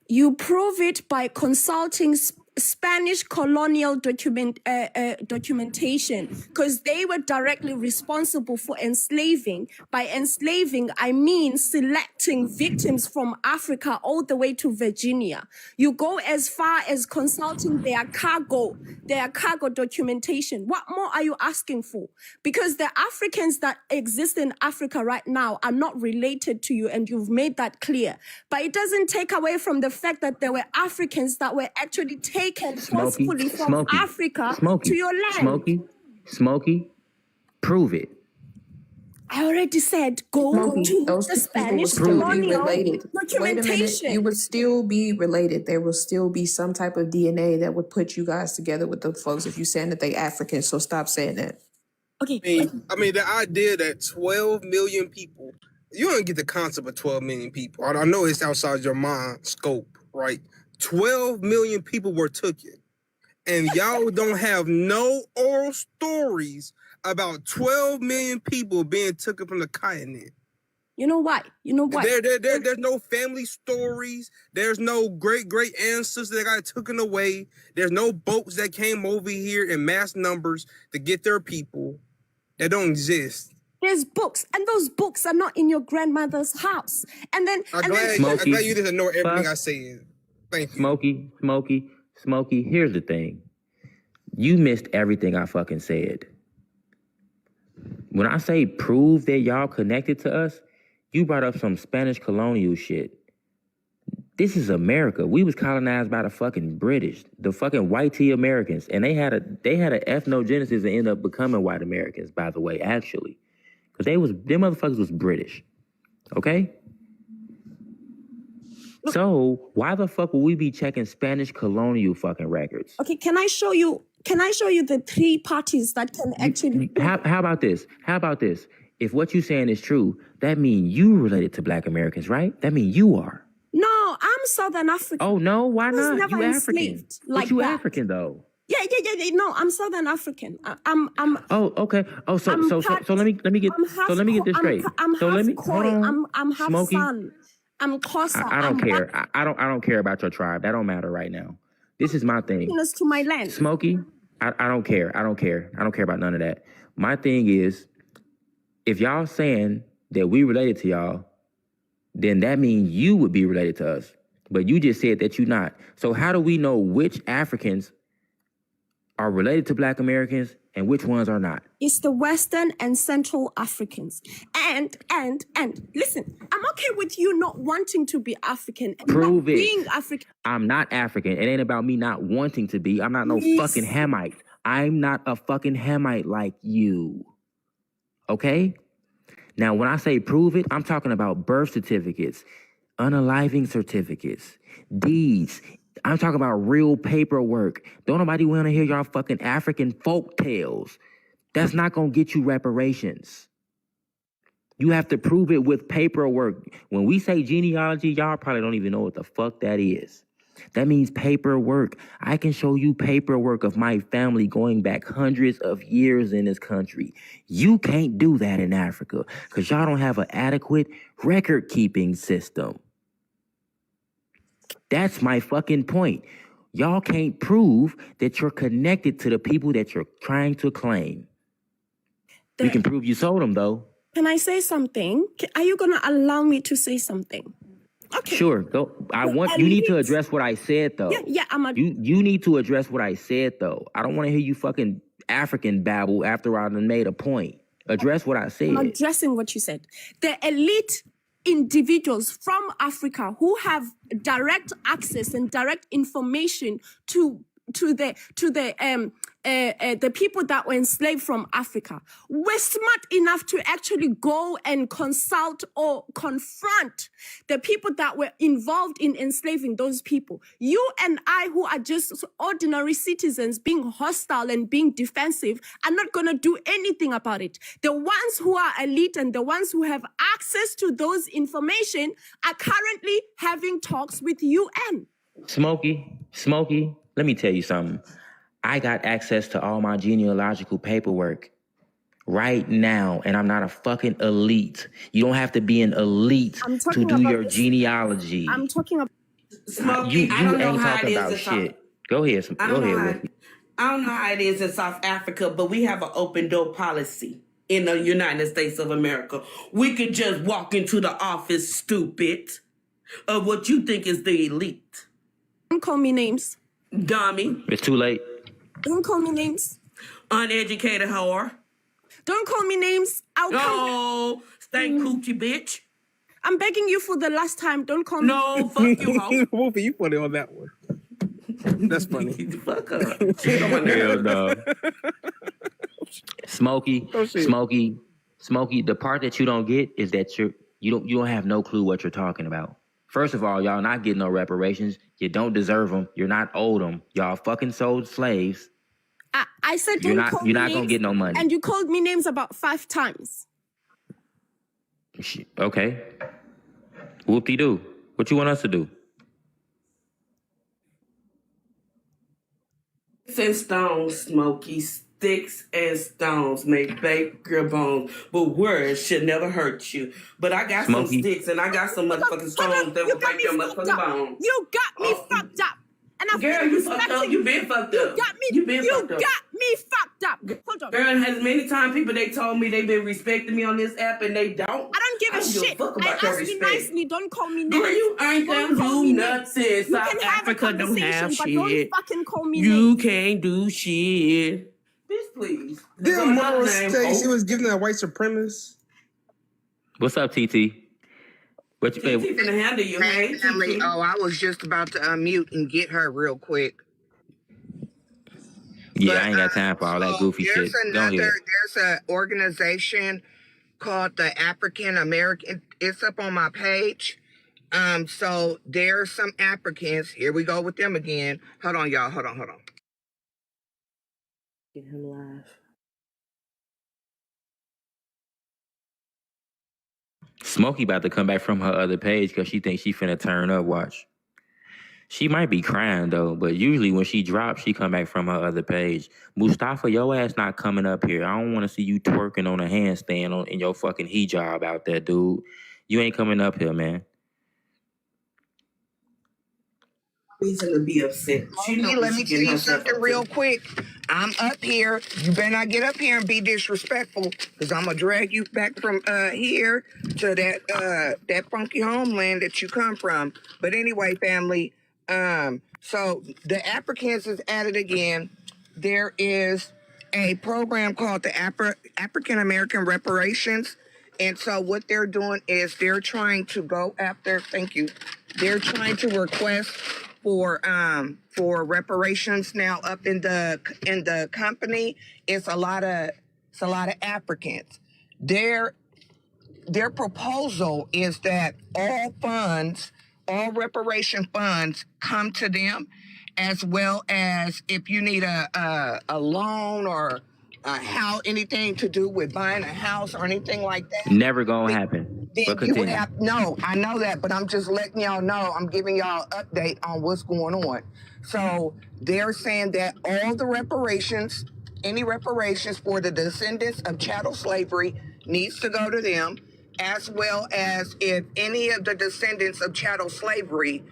You prove it by consulting Spanish colonial documentation, because they were directly responsible for enslaving. By enslaving, I mean selecting victims from Africa all the way to Virginia. You go as far as consulting their cargo documentation. What more are you asking for? Because the Africans that exist in Africa right now are not related to you, and you've made that clear. But it doesn't take away from the fact that there were Africans that were actually taken forcefully from Africa to your land. Smokey, prove it. I already said go to the Spanish colonial documentation. Wait a minute, you would still be related. There will still be some type of DNA that would put you guys together with the folks if you're saying that they African, so stop saying that. Okay. I mean, the idea that 12 million people, you don't get the concept of 12 million people. I know it's outside your mind scope, right? 12 million people were taken, and y'all don't have no oral stories about 12 million people being taken from the continent. You know why? There's no family stories. There's no great ancestors that got taken away. There's no boats that came over here in mass numbers to get their people. That don't exist. There's books, and those books are not in your grandmother's house. And then I'm glad you didn't know everything I said. Thank you. Smokey, here's the thing. You missed everything I fucking said. When I say prove that y'all connected to us, you brought up some Spanish colonial shit. This is America. We was colonized by the fucking British, the fucking white tea Americans, and they had a ethnogenesis and ended up becoming white Americans, by the way, actually. Because them motherfuckers was British. Okay? So why the fuck will we be checking Spanish colonial fucking records? Okay, can I show you the three parties that can actually... How about this? If what you're saying is true, that means you related to Black Americans, right? That means you are. No, I'm Southern African. Oh, no? Why not? Never You African. enslaved like but you that. African, though. Yeah. No, I'm Southern African. I'm. Oh, okay. Oh, so let me get this straight. I'm half Khoi. I'm half Smokey. San. I'm Xhosa. I don't care. I don't care about your tribe. That don't matter right now. This is my thing. To my land. Smokey, I don't care. I don't care about none of that. My thing is, if y'all saying that we related to y'all, then that means you would be related to us. But you just said that you're not. So how do we know which Africans are related to Black Americans and which ones are not? It's the Western and Central Africans. And listen, I'm okay with you not wanting to be African. And Prove not it. Being African. I'm not African. It ain't about me not wanting to be. I'm not no fucking Hamite. I'm not a fucking Hamite like you. Okay? Now, when I say prove it, I'm talking about birth certificates, unaliving certificates, deeds. I'm talking about real paperwork. Don't nobody want to hear y'all fucking African folk tales. That's not going to get you reparations. You have to prove it with paperwork. When we say genealogy, y'all probably don't even know what the fuck that is. That means paperwork. I can show you paperwork of my family going back hundreds of years in this country. You can't do that in Africa because y'all don't have an adequate record-keeping system. That's my fucking point. Y'all can't prove that you're connected to the people that you're trying to claim. We can prove you sold them, though. Can I say something? Are you going to allow me to say something? Okay. Sure. Go. You need to address what I said, though. Yeah, You need to address what I said, though. I don't want to hear you fucking African babble after I done made a point. Address what I said. I'm addressing what you said. The elite individuals from Africa who have direct access and direct information to the people that were enslaved from Africa were smart enough to actually go and consult or confront the people that were involved in enslaving those people. You and I, who are just ordinary citizens being hostile and being defensive, are not going to do anything about it. The ones who are elite and the ones who have access to those information are currently having talks with UN. Smokey, let me tell you something. I got access to all my genealogical paperwork right now, and I'm not a fucking elite. You don't have to be an elite to do your genealogy. I'm talking about... Smokey, you I don't know ain't how talking it is about in shit. South... Go ahead. I don't know how it is in South Africa, but we have an open door policy in the United States of America. We could just walk into the office, stupid, of what you think is the elite. Don't call me names. Dummy. It's too late. Don't call me names. Uneducated whore. Don't call me names. No, stank coochie bitch. I'm begging you for the last time. Don't call me. No, fuck you, hoe. Wolfie, you funny on that one. That's funny. Fuck up. Hell no. Smokey, the part that you don't get is that you don't have no clue what you're talking about. First of all, y'all not getting no reparations. You don't deserve them. You're not owed them. Y'all fucking sold slaves. I said don't call me names. You're not gonna get no money. And you called me names about 5 times. Okay. Whoop-de-doo. What you want us to do? Sticks and stones, Smokey. Sticks and stones may break your bones, but words should never hurt you. But I got some sticks and I got some motherfucking stones that will break your motherfucking bones. You got me fucked up. And I'm girl, you fucked up. You been fucked up. You got me fucked up. Hold on. Girl, has many times people they told me they've been respecting me on this app and they don't. I don't give a shit. I asked you nicely. Don't call me names. Girl, you ain't gonna do nothing. South Africa don't have shit. Don't fucking call me you names. Can't do shit. Bitch, please. Didn't Mara say she was giving that white supremacist? What's up, TT? What you TT finna handle you, hey? Family. Oh, I was just about to unmute and get her real quick. Yeah, I ain't got time for all that goofy shit. There's an organization called the African American. It's up on my page. So there's some Africans. Here we go with them again. Hold on, y'all. Hold on. Get him live. Smokey about to come back from her other page because she thinks she finna turn up. Watch. She might be crying though, but usually when she drops, she come back from her other page. Mustafa, your ass not coming up here. I don't want to see you twerking on a handstand in your fucking hijab out there, dude. You ain't coming up here, man. Reason to be upset. Let me tell you something real quick. I'm up here. You better not get up here and be disrespectful, because I'm gonna drag you back from here to that funky homeland that you come from. But anyway, family. So the Africans is at it again. There is a program called the African American Reparations. And so what they're doing is they're trying to go after, they're trying to request for reparations now up in the company. It's a lot of Africans. Their proposal is that all reparation funds come to them, as well as if you need a loan or anything to do with buying a house or anything like that. Never gonna happen. then But you would continue. have, no, I know that, but I'm just letting y'all know, I'm giving y'all an update on what's going on. So they're saying that all the reparations, any reparations for the descendants of chattel slavery needs to go to them, as well as if any of the descendants of chattel slavery,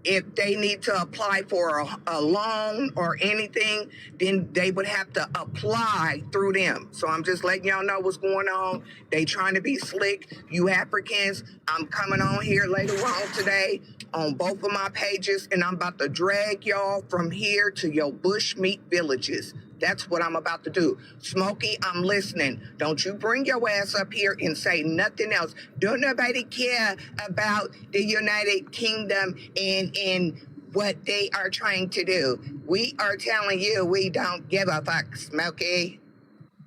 if they need to apply for a loan or anything, then they would have to apply through them. So I'm just letting y'all know what's going on. They trying to be slick. You Africans, I'm coming on here later on today on both of my pages, and I'm about to drag y'all from here to your bushmeat villages. That's what I'm about to do. Smokey, I'm listening. Don't you bring your ass up here and say nothing else. Don't nobody care about the United Kingdom and what they are trying to do. We are telling you we don't give a fuck, Smokey.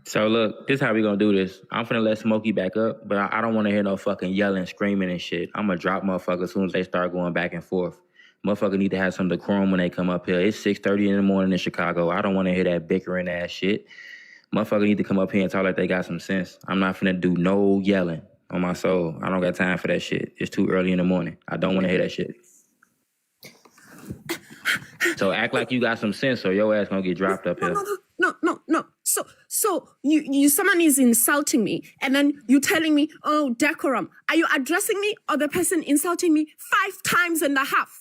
So look, this is how we gonna do this. I'm finna let Smokey back up, but I don't want to hear no fucking yelling, screaming and shit. I'm gonna drop motherfuckers as soon as they start going back and forth. Motherfucker need to have some decorum when they come up here. It's 6:30 in the morning in Chicago. I don't want to hear that bickering ass shit. Motherfucker need to come up here and talk like they got some sense. I'm not finna do no yelling on my soul. I don't got time for that shit. It's too early in the morning. I don't want to hear that shit. So act like you got some sense or your ass gonna get dropped up here. No. So you someone is insulting me, and then you telling me, oh, decorum. Are you addressing me or the person insulting me 5 times and a half?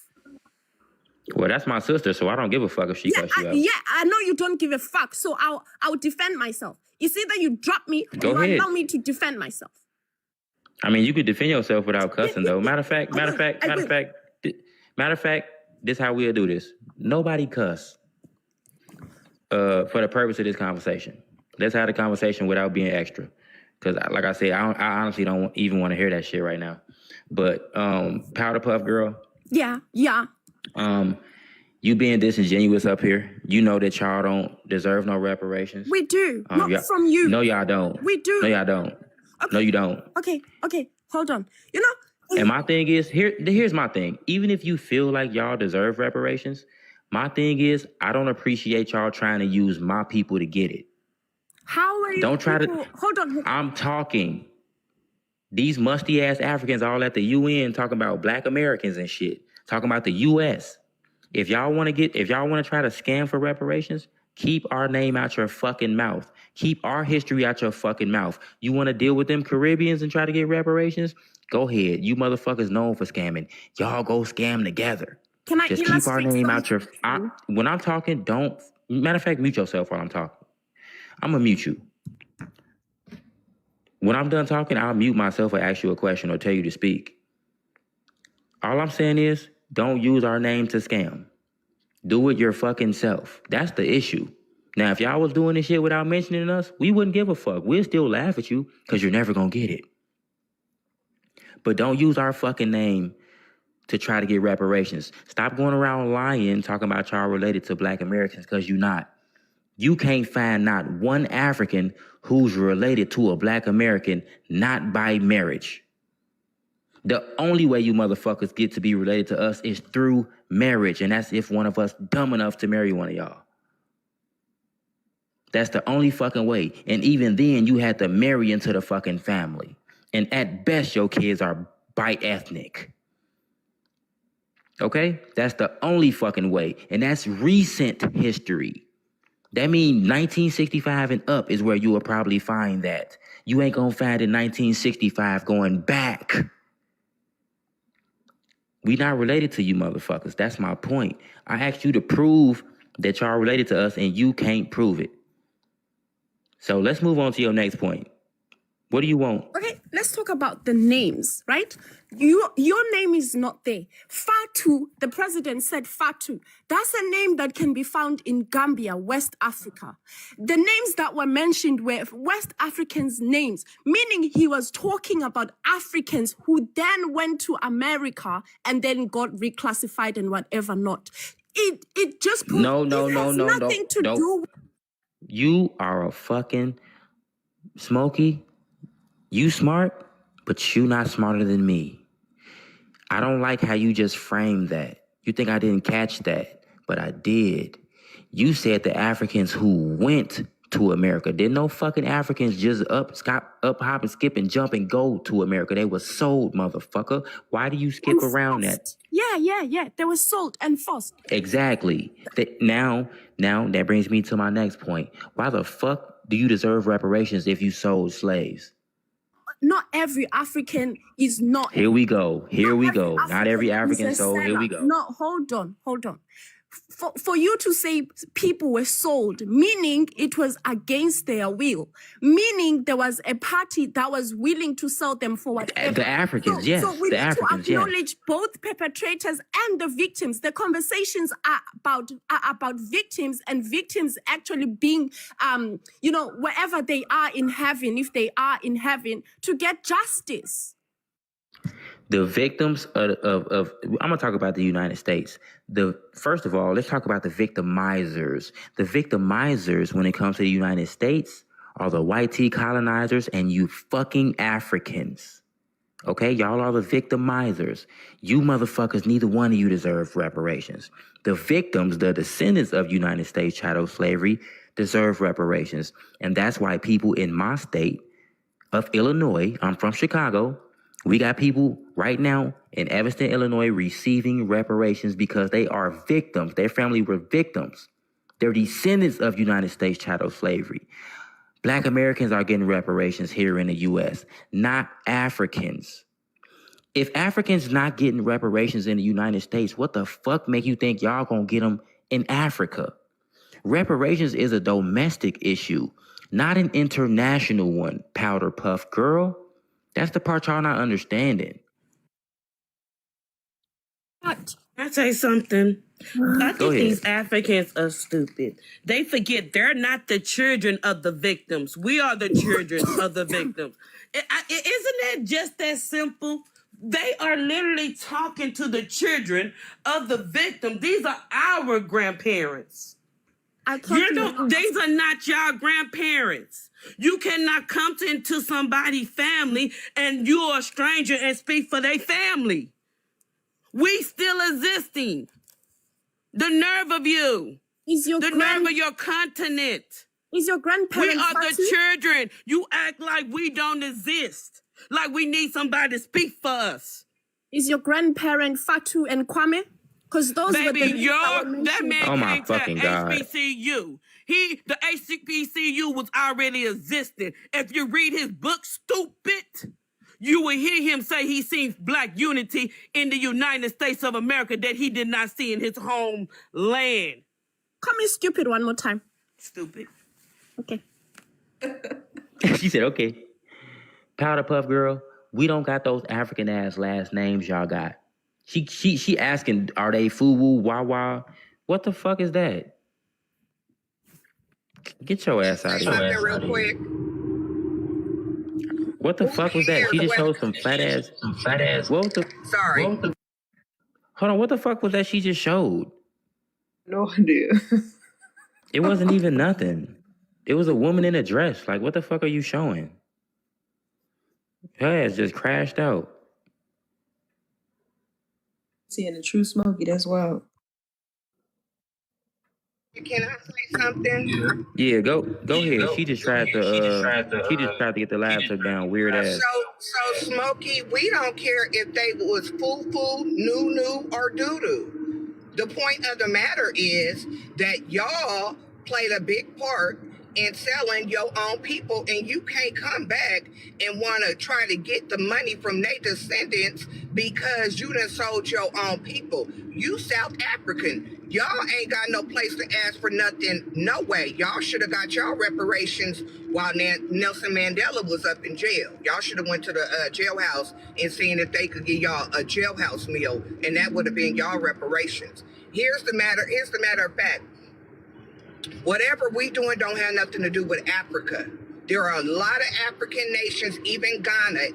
Well, that's my sister, so I don't give a fuck if she cuss you out. I know you don't give a fuck, so I'll defend myself. It's either you drop me or Go you ahead. allow me to defend myself. I mean, you could defend yourself without cussing, though. Matter of fact, this is how we'll do this. Nobody cuss for the purpose of this conversation. Let's have the conversation without being extra. Because, like I said, I honestly don't even want to hear that shit right now. But Powder Puff Girl. Yeah. You being disingenuous up here. You know that y'all don't deserve no reparations. We do. Not from you. No, y'all don't. We do. No, y'all don't. Okay. No, you don't. Okay. Hold on. You know. And my thing is, here's my thing. Even if you feel like y'all deserve reparations, my thing is, I don't appreciate y'all trying to use my people to get it. How are you? Don't try people? to. Hold on. I'm talking. These musty ass Africans all at the UN talking about black Americans and shit. Talking about the US. If y'all want to try to scam for reparations, keep our name out your fucking mouth. Keep our history out your fucking mouth. You want to deal with them Caribbeans and try to get reparations? Go ahead. You motherfuckers known for scamming. Y'all go scam together. Can I just keep our name out your... when I'm talking, don't... Matter of fact, mute yourself while I'm talking. I'm going to mute you. When I'm done talking, I'll mute myself or ask you a question or tell you to speak. All I'm saying is, don't use our name to scam. Do it your fucking self. That's the issue. Now, if y'all was doing this shit without mentioning us, we wouldn't give a fuck. We'll still laugh at you because you're never going to get it. But don't use our fucking name to try to get reparations. Stop going around lying, talking about y'all related to black Americans because you're not. You can't find not one African who's related to a black American, not by marriage. The only way you motherfuckers get to be related to us is through marriage, and that's if one of us dumb enough to marry one of y'all. That's the only fucking way. And even then, you had to marry into the fucking family. And at best, your kids are bi-ethnic. Okay? That's the only fucking way. And that's recent history. That means 1965 and up is where you will probably find that. You ain't gonna find in 1965 going back. We not related to you motherfuckers. That's my point. I asked you to prove that y'all related to us and you can't prove it. So let's move on to your next point. What do you want? Okay, let's talk about the names, right? Your name is not there. Fatu, the president said Fatu. That's a name that can be found in Gambia, West Africa. The names that were mentioned were West Africans' names, meaning he was talking about Africans who then went to America and then got reclassified and whatever not. It just has nothing to do with... You are a fucking Smokey. You smart, but you not smarter than me. I don't like how you just framed that. You think I didn't catch that, but I did. You said the Africans who went to America. Didn't no fucking Africans just up, hop, and skip and jump and go to America. They were sold, motherfucker. Why do you skip around that? Yeah. They were sold and forced. Exactly. Now that brings me to my next point. Why the fuck do you deserve reparations if you sold slaves? Not every African is not. Here we go. Not every African sold. Here we go. No, hold on. For you to say people were sold, meaning it was against their will, meaning there was a party that was willing to sell them for whatever. The Africans, yes. So we the need Africans, to acknowledge both perpetrators and the victims. The conversations are about victims, and victims actually being, wherever they are in heaven, if they are in heaven, to get justice. The victims of I'm gonna talk about the United States. First of all, let's talk about the victimizers. The victimizers, when it comes to the United States, are the white tea colonizers and you fucking Africans. Okay, y'all are the victimizers. You motherfuckers, neither one of you deserve reparations. The victims, the descendants of United States chattel slavery, deserve reparations, and that's why people in my state of Illinois, I'm from Chicago. We got people right now in Evanston, Illinois, receiving reparations because they are victims. Their family were victims. They're descendants of United States chattel slavery. Black Americans are getting reparations here in the U.S., not Africans. If Africans not getting reparations in the United States, what the fuck make you think y'all gonna get them in Africa? Reparations is a domestic issue, not an international one, powder puff girl. That's the part y'all not understanding. Can I say something? I think these Africans are stupid. They forget they're not the children of the victims. We are the children of the victims. Isn't that just that simple? They are literally talking to the children of the victim. These are our grandparents. These are not y'all grandparents. You cannot come into somebody's family and you're a stranger and speak for their family. We still existing. The nerve of you. Nerve of your continent. Is your grandparent? We are the children. You act like we don't exist. Like we need somebody to speak for us. Is your grandparent Fatu and Kwame? Because those were that man oh my came fucking to God. HBCU. The HBCU was already existing. If you read his book, Stupid, you will hear him say he sees black unity in the United States of America that he did not see in his home land. Call me stupid one more time. Stupid. Okay. She said, okay. Powder puff girl, we don't got those African ass last names y'all got. She asking, are they Fuwu, Wawa? What the fuck is that? Get your ass out of here. Real quick. What the fuck was that? She just showed some fat ass. What the? Sorry. Hold on. What the fuck was that she just showed? No idea. It wasn't even nothing. It was a woman in a dress. Like, what the fuck are you showing? Her ass just crashed out. Seeing the true Smokey, that's wild. Can I say something? Yeah, go ahead. She just tried to get the live took down. Weird ass. So Smokey, we don't care if they was foo-foo, noo-noo, or doo-doo. The point of the matter is that y'all played a big part in selling your own people, and you can't come back and want to try to get the money from their descendants because you done sold your own people. You South African. Y'all ain't got no place to ask for nothing. No way. Y'all should have got y'all reparations while Nelson Mandela was up in jail. Y'all should have went to the jailhouse and seen if they could give y'all a jailhouse meal, and that would have been y'all reparations. Here's the matter of fact. Whatever we doing don't have nothing to do with Africa. There are a lot of African nations, even Ghana.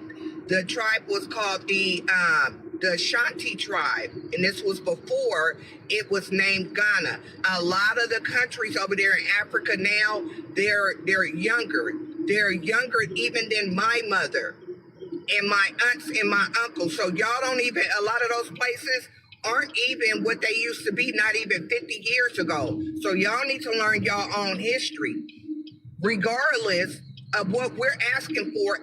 The tribe was called the Shanti tribe, and this was before it was named Ghana. A lot of the countries over there in Africa now, they're younger. They're younger even than my mother and my aunts and my uncles. So y'all don't even, a lot of those places aren't even what they used to be, not even 50 years ago. So y'all need to learn y'all own history. regardless of what we're asking for,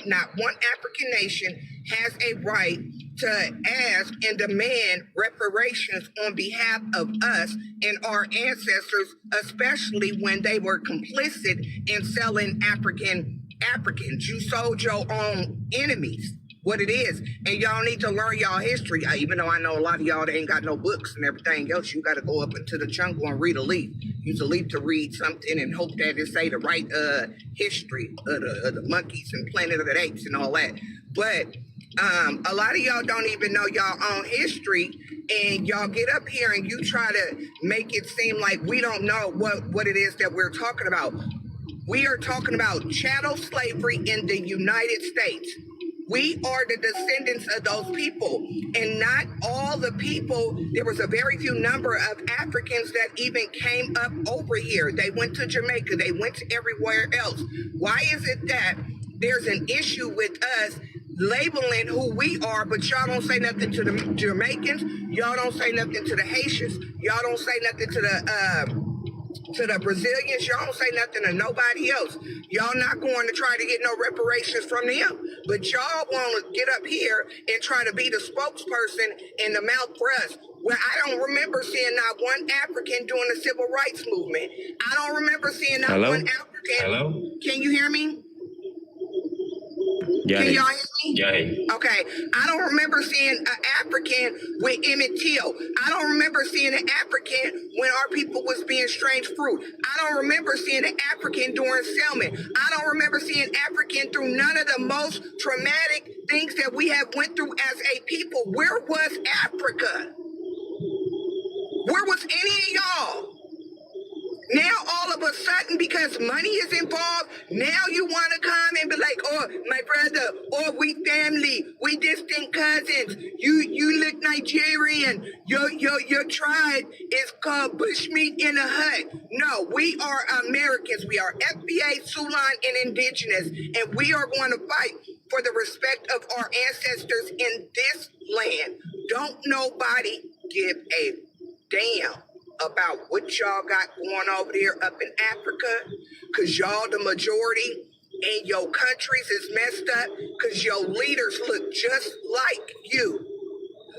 not one African nation has a right to ask and demand reparations on behalf of us and our ancestors, especially when they were complicit in selling Africans. You sold your own enemies. What it is, and y'all need to learn y'all history. Even though I know a lot of y'all that ain't got no books and everything else, you got to go up into the jungle and read a leaf. Use a leaf to read something and hope that it say the right history of the monkeys and Planet of the Apes and all that. But a lot of y'all don't even know y'all own history, and y'all get up here and you try to make it seem like we don't know what it is that we're talking about. We are talking about chattel slavery in the United States. We are the descendants of those people, and not all the people. There was a very few number of Africans that even came up over here. They went to Jamaica. They went to everywhere else. Why is it that there's an issue with us labeling who we are, but y'all don't say nothing to the Jamaicans? Y'all don't say nothing to the Haitians. Y'all don't say nothing to the Brazilians. Y'all don't say nothing to nobody else. Y'all not going to try to get no reparations from them, but y'all want to get up here and try to be the spokesperson and the mouth for us. Well, I don't remember seeing not one African doing the civil rights movement. I don't remember seeing not one African. Hello? Can you hear me? Yeah. Can y'all hear me? Yeah. Okay. I don't remember seeing an African with Emmett Till. I don't remember seeing an African when our people was being strange fruit. I don't remember seeing an African during Selman. I don't remember seeing African through none of the most traumatic things that we have went through as a people. Where was Africa? Where was any of y'all? Now, all of a sudden, because money is involved, now you want to come and be like, oh, my brother, oh, we family, we distant cousins, you look Nigerian, your tribe is called bushmeat in a hut. No, we are Americans. We are FBA, Sulan, and indigenous, and we are going to fight for the respect of our ancestors in this land. Don't nobody give a damn about what y'all got going over there up in Africa, because y'all the majority and your countries is messed up because your leaders look just like you.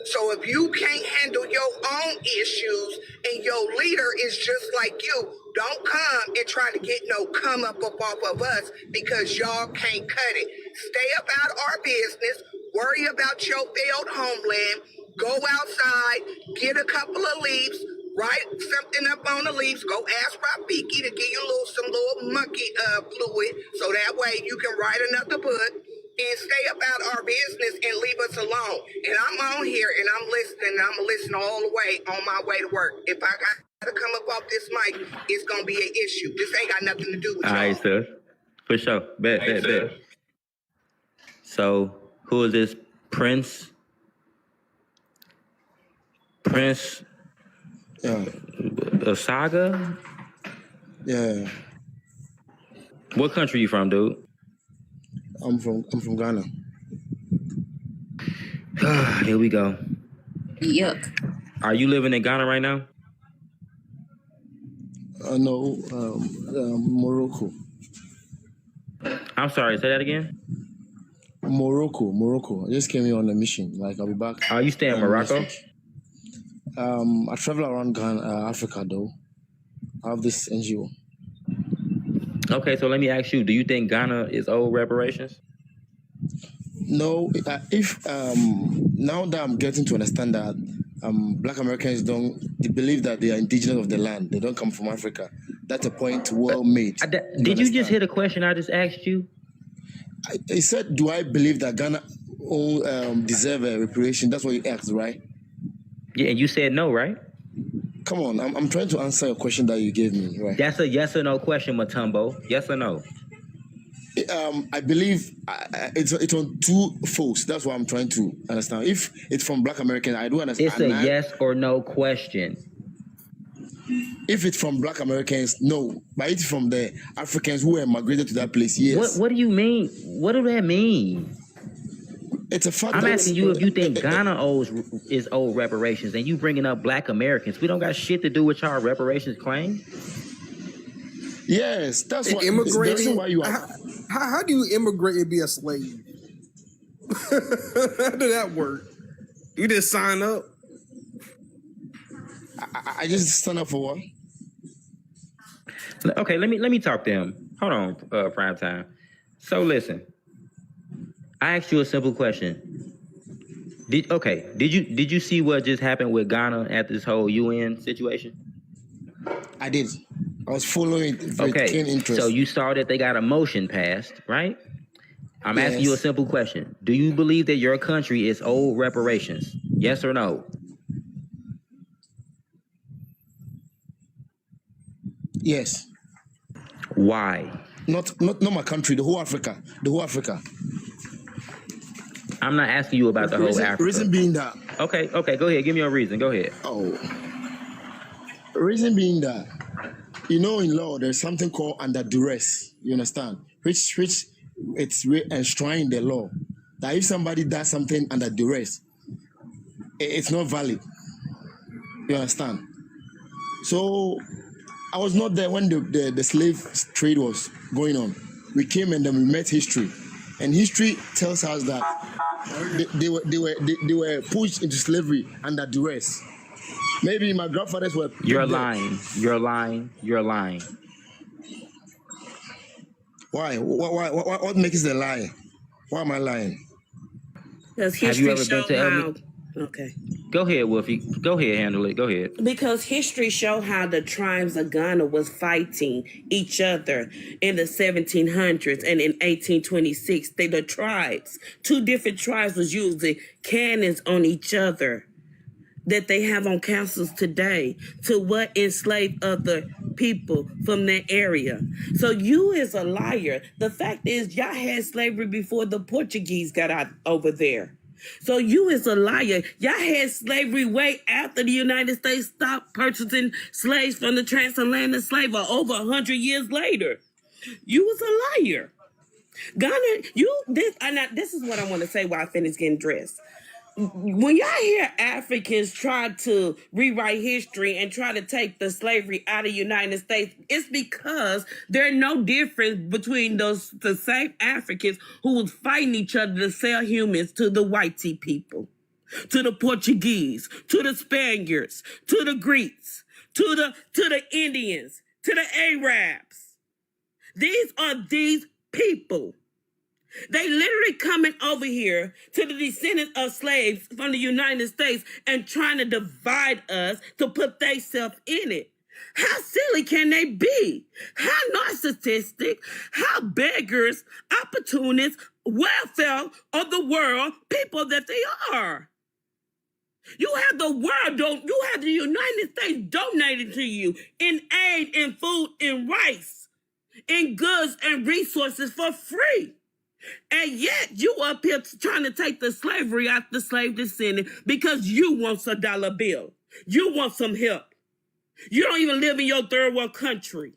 So if you can't handle your own issues and your leader is just like you, don't come and try to get no come up off of us because y'all can't cut it. Stay about our business, worry about your failed homeland, go outside, get a couple of leaves, write something up on the leaves, go ask Rafiki to give you some little monkey fluid so that way you can write another book and stay about our business and leave us alone. And I'm on here and I'm listening and I'm going to listen all the way on my way to work. If I got to come up off this mic, it's going to be an issue. This ain't got nothing to do with y'all. All right, sir. For sure. Bet. So, who is this? Prince? Yeah. Saga? Yeah. What country you from, dude? I'm from Ghana. Here we go. Yuck. Are you living in Ghana right now? No, Morocco. I'm sorry, say that again? Morocco. I just came here on a mission. Like, I'll be back. Oh, you stay in Morocco? I travel around Ghana, Africa, though. I have this NGO. Okay, so let me ask you, do you think Ghana is owed reparations? No, if now that I'm getting to understand that Black Americans they believe that they are indigenous of the land. They don't come from Africa. That's a point well made. Did you just hear the question I just asked you? I said, do I believe that Ghana deserve a reparation? That's what you asked, right? Yeah, and you said no, right? Come on, I'm trying to answer a question that you gave me, right? That's a yes or no question, Matumbo. Yes or no? I believe it's on two folks. That's what I'm trying to understand. If it's from Black Americans, I do understand. It's a yes or no question. If it's from Black Americans, no. But it's from the Africans who migrated to that place, yes. What do you mean? What do that mean? It's a fact. I'm asking you if you think Ghana is owed reparations, and you bringing up Black Americans. We don't got shit to do with y'all reparations claim. Yes, that's why. The reason Immigrating. why you are. How do you immigrate and be a slave? How did that work? You just sign up? I just sign up for what? Okay, let me talk to him. Hold on, prime time. So listen, I asked you a simple question. Did you see what just happened with Ghana at this whole UN situation? I did. I was following it with keen interest. So you saw that they got a motion passed, right? I'm asking you a simple question. Do you believe that your country is owed reparations? Yes or no? Yes. Why? Not my country, the whole Africa. The whole Africa. I'm not asking you about the whole Africa. Reason being that. Okay, go ahead. Give me a reason. Go ahead. Oh. Reason being that, you know, in law, there's something called under duress. You understand? Which it's enshrined in the law that if somebody does something under duress, it's not valid. You understand? So I was not there when the slave trade was going on. We came and then we met history, and history tells us that they were pushed into slavery under duress. Maybe my grandfathers were. You're lying. You're lying. You're lying. Why? What makes it a lie? Why am I lying? Because Have you history ever been to show how. LB? Okay. Go ahead, Wolfie. Go ahead, handle it. Go ahead. Because history show how the tribes of Ghana was fighting each other in the 1700s and in 1826. The tribes, two different tribes was using cannons on each other that they have on councils today to what enslave other people from that area. So you is a liar. The fact is y'all had slavery before the Portuguese got out over there. So you is a liar. Y'all had slavery way after the United States stopped purchasing slaves from the transatlantic slave over 100 years later. You was a liar. Ghana, this is what I want to say while I finish getting dressed. When y'all hear Africans try to rewrite history and try to take the slavery out of the United States, it's because there's no difference between the same Africans who was fighting each other to sell humans to the whitey people, to the Portuguese, to the Spaniards, to the Greeks, to the Indians, to the Arabs. These are these people. They literally coming over here to the descendants of slaves from the United States and trying to divide us to put themselves in it. How silly can they be? How narcissistic, how beggars, opportunists, welfare of the world people that they are. You have the world, you have the United States donating to you in aid, in food, in rice, in goods and resources for free. And yet you up here trying to take the slavery out the slave descendant because you want a dollar bill. You want some help. You don't even live in your third world country.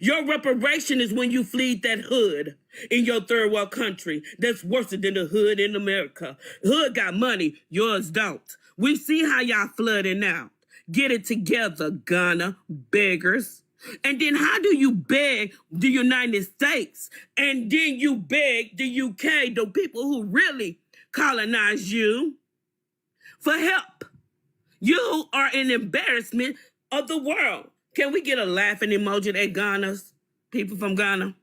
Your reparation is when you flee that hood in your third world country. That's worse than the hood in America. Hood got money, yours don't. We see how y'all flooding out. Get it together, Ghana, beggars. And then how do you beg the United States? And then you beg the UK, the people who really colonized you, for help. You are an embarrassment of the world. Can we get a laughing emoji at Ghana's people from Ghana?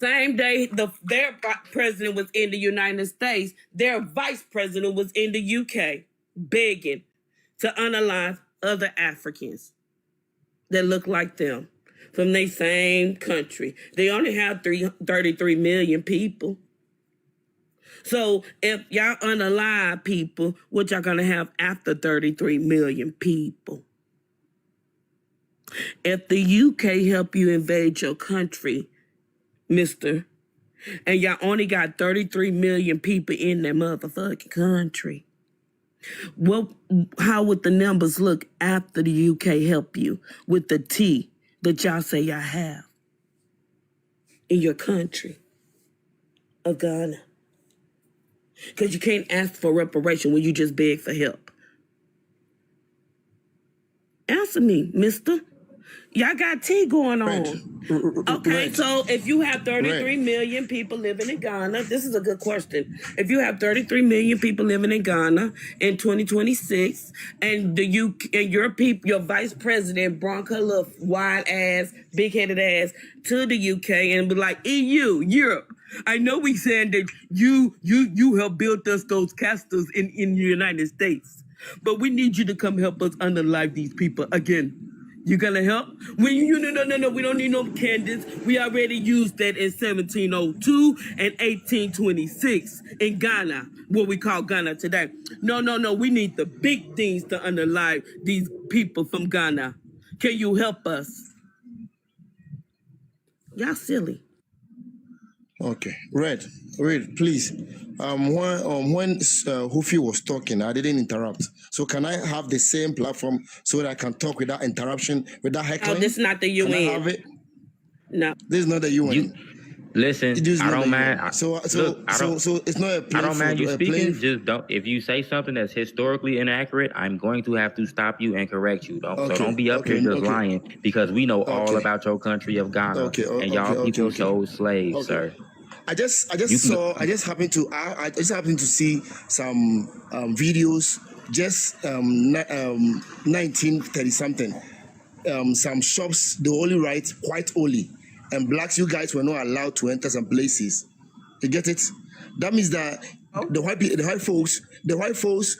Same day their president was in the United States, their vice president was in the UK, begging to unalive other Africans that look like them from their same country. They only have 33 million people. So if y'all unalive people, what y'all gonna have after 33 million people? If the UK help you invade your country, mister, and y'all only got 33 million people in that motherfucking country, how would the numbers look after the UK help you with the tea that y'all say y'all have in your country of Ghana? Because you can't ask for reparation when you just beg for help. Answer answer me, mister. Y'all got tea going Red. on. Okay, Red. so if you have 33 Red. million people living in Ghana, this is a good question. If you have 33 million people living in Ghana in 2026, and your people, your vice president brought her little wide ass, big headed ass to the UK and be like, EU, Europe. I know we saying that you helped build us those castles in the United States, but we need you to come help us unalive these people again. You gonna help? No. We don't need no Candace. We already used that in 1702 and 1826 in Ghana, what we call Ghana today. No. We need the big things to unalive these people from Ghana. Can you help us? Y'all silly. Okay, Red, please. When Hufi was talking, I didn't interrupt. So can I have the same platform so that I can talk without interruption, without heckling? Oh, this is not the UN. Can I have it? No. This is not the UN. Listen, I don't mind. So it's not a play. I don't mind you speaking. Play. Just don't. If you say something that's historically inaccurate, I'm going to have to stop you and correct you. So don't be up here just lying, because we know all about your country of Ghana and y'all people sold slaves, sir. I just happened to see some videos, just 1930 something. Some shops they only write white only, and blacks, you guys were not allowed to enter some places. You get it? That means that the white folks,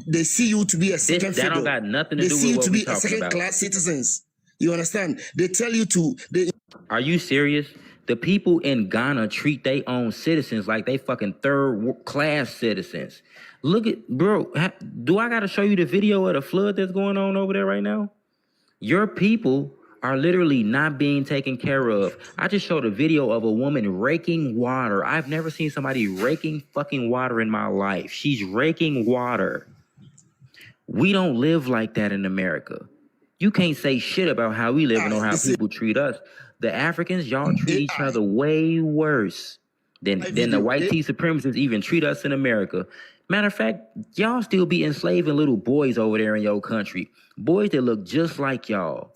they see you to be a second fiddle. That don't got nothing to do with what we talking about. They see you to be a second class citizens. You understand? They tell you to. Are you serious? The people in Ghana treat their own citizens like they fucking third-class citizens. Look at, bro, do I got to show you the video of the flood that's going on over there right now? Your people are literally not being taken care of. I just showed a video of a woman raking water. I've never seen somebody raking fucking water in my life. She's raking water. We don't live like that in America. You can't say shit about how we live and or how people treat us. The Africans, y'all treat each other way worse than the white tea supremacists even treat us in America. Matter of fact, y'all still be enslaving little boys over there in your country. Boys that look just like y'all.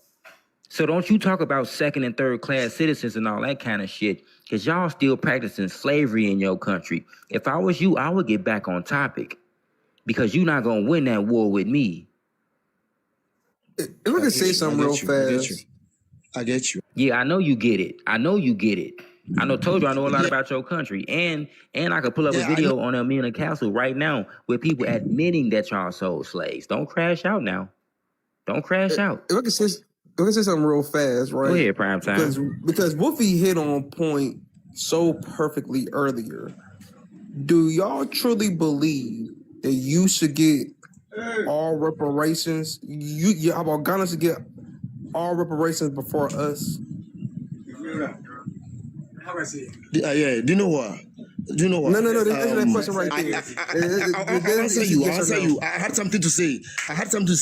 So don't you talk about second and third class citizens and all that kind of shit, because y'all still practicing slavery in your country. If I was you, I would get back on topic, because you're not going to win that war with me. If I can say something real fast. I get you. Yeah, I know you get it. I told you I know a lot about your country. And I could pull up a video on Amina Castle right now with people admitting that y'all sold slaves. Don't crash out now. Don't crash out. If I can say something real fast, right? Go ahead, prime time. Because Wolfie hit on point so perfectly earlier. Do y'all truly believe that you should get all reparations? How about Ghana should get all reparations before us? Yeah. Do you know what? No. Answer that question right there. I'll answer you. I had something to say,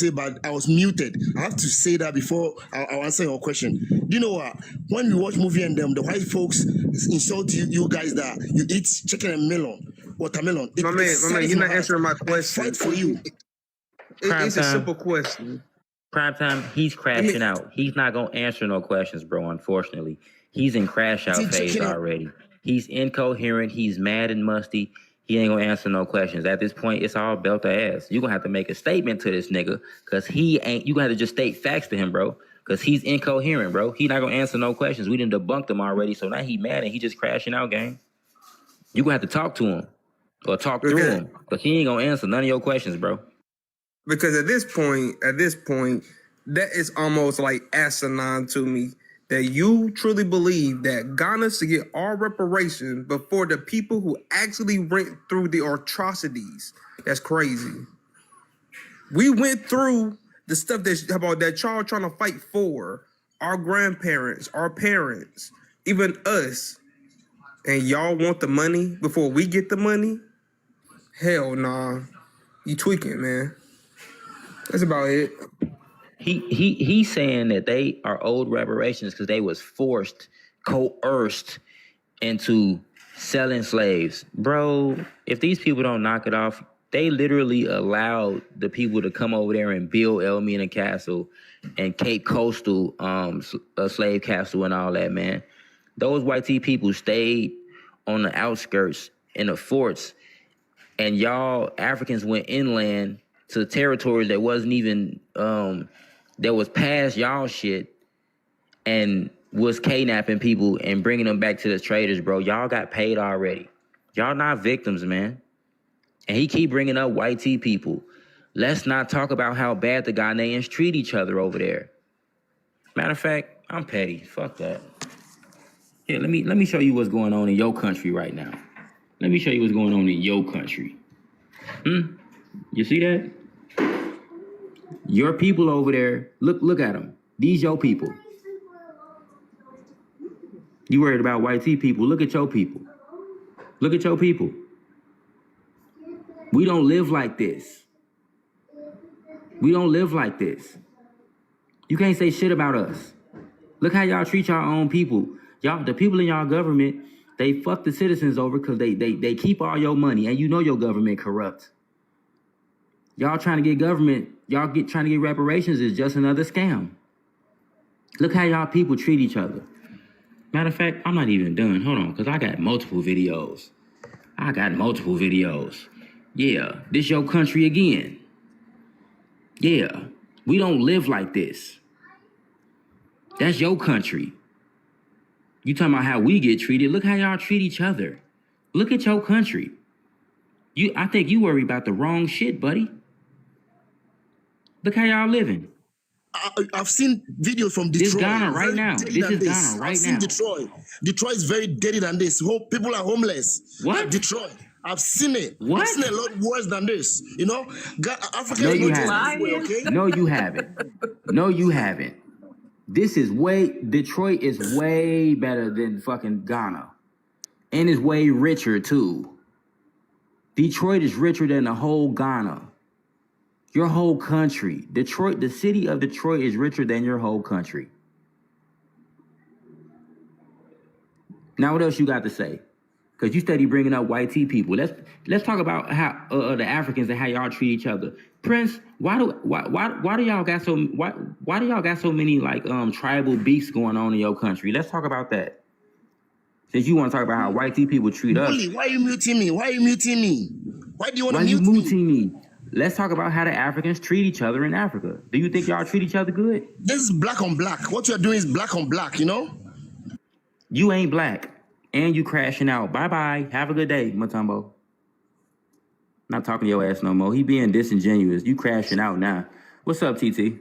but I was muted. I have to say that before I'll answer your question. Do you know what? When we watch movie and the white folks insult you guys that you eat chicken and watermelon. My man, you're not answering my question. Fight for you. It's a simple question. Prime time, he's crashing out. He's not going to answer no questions, bro, unfortunately. He's in crash out phase already. He's incoherent. He's mad and musty. He ain't going to answer no questions. At this point, it's all belt to ass. You're going to have to make a statement to this nigga, because you're going to have to just state facts to him, bro, because he's incoherent, bro. He not going to answer no questions. We done debunked him already, so now he mad and he just crashing out, gang. You're going to have to talk to him or talk through him, because he ain't going to answer none of your questions, bro. Because at this point, that is almost like asinine to me that you truly believe that Ghana should get all reparations before the people who actually went through the atrocities. That's crazy. We went through the stuff that y'all trying to fight for, our grandparents, our parents, even us, and y'all want the money before we get the money? Hell nah. You tweaking, man. That's about it. He's saying that they are owed reparations because they was coerced into selling slaves. Bro, if these people don't knock it off, They literally allowed the people to come over there and build Elmina Castle and Cape Coastal slave castle and all that, man. Those white people stayed on the outskirts in the forts, and y'all Africans went inland to territories that wasn't even that was past y'all shit, and was kidnapping people and bringing them back to the traders, bro. Y'all got paid already. Y'all not victims, man. And he keep bringing up white people. Let's not talk about how bad the Ghanaians treat each other over there. Matter of fact, I'm petty. Fuck that. Yeah, let me show you what's going on in your country right now. Let me show you what's going on in your country. You see that? Your people over there, look at them. These your people. You worried about white people. Look at your people. Look at your people. We don't live like this. We don't live like this. You can't say shit about us. Look how y'all treat y'all own people. Y'all, the people in y'all government, they fuck the citizens over because they keep all your money, and you know your government corrupt. Y'all trying to get government, trying to get reparations is just another scam. Look how y'all people treat each other. Matter of fact, I'm not even done. Hold on, because I got multiple videos. Yeah, this your country again. Yeah, we don't live like this. That's your country. You talking about how we get treated. Look how y'all treat each other. Look at your country. I think you worry about the wrong shit, buddy. Look how y'all living. I've seen videos from Detroit. This Ghana right now. This is Ghana right now. I've seen Detroit. Detroit is very dirty than this. People are homeless. What? Detroit. I've seen it. What? I've seen a lot worse than this. You know, Africa No, is you not just haven't. this way, okay? No, you haven't. No, you haven't. Detroit is way better than fucking Ghana. And is way richer too. Detroit is richer than the whole Ghana. Your whole country. Detroit, the city of Detroit is richer than your whole country. Now, what else you got to say? Because you steady bringing up white people. Let's talk about how the Africans and how y'all treat each other. Prince, why do y'all got so many like tribal beefs going on in your country? Let's talk about that. Since you want to talk about how white people treat us. Bully, why are you muting me? Why do you want to mute me? Let's talk about how the Africans treat each other in Africa. Do you think y'all treat each other good? This is black on black. What you're doing is black on black, you know? You ain't black. And you crashing out. Bye-bye. Have a good day, Matumbo. Not talking to your ass no more. He being disingenuous. You crashing out now. What's up, TT?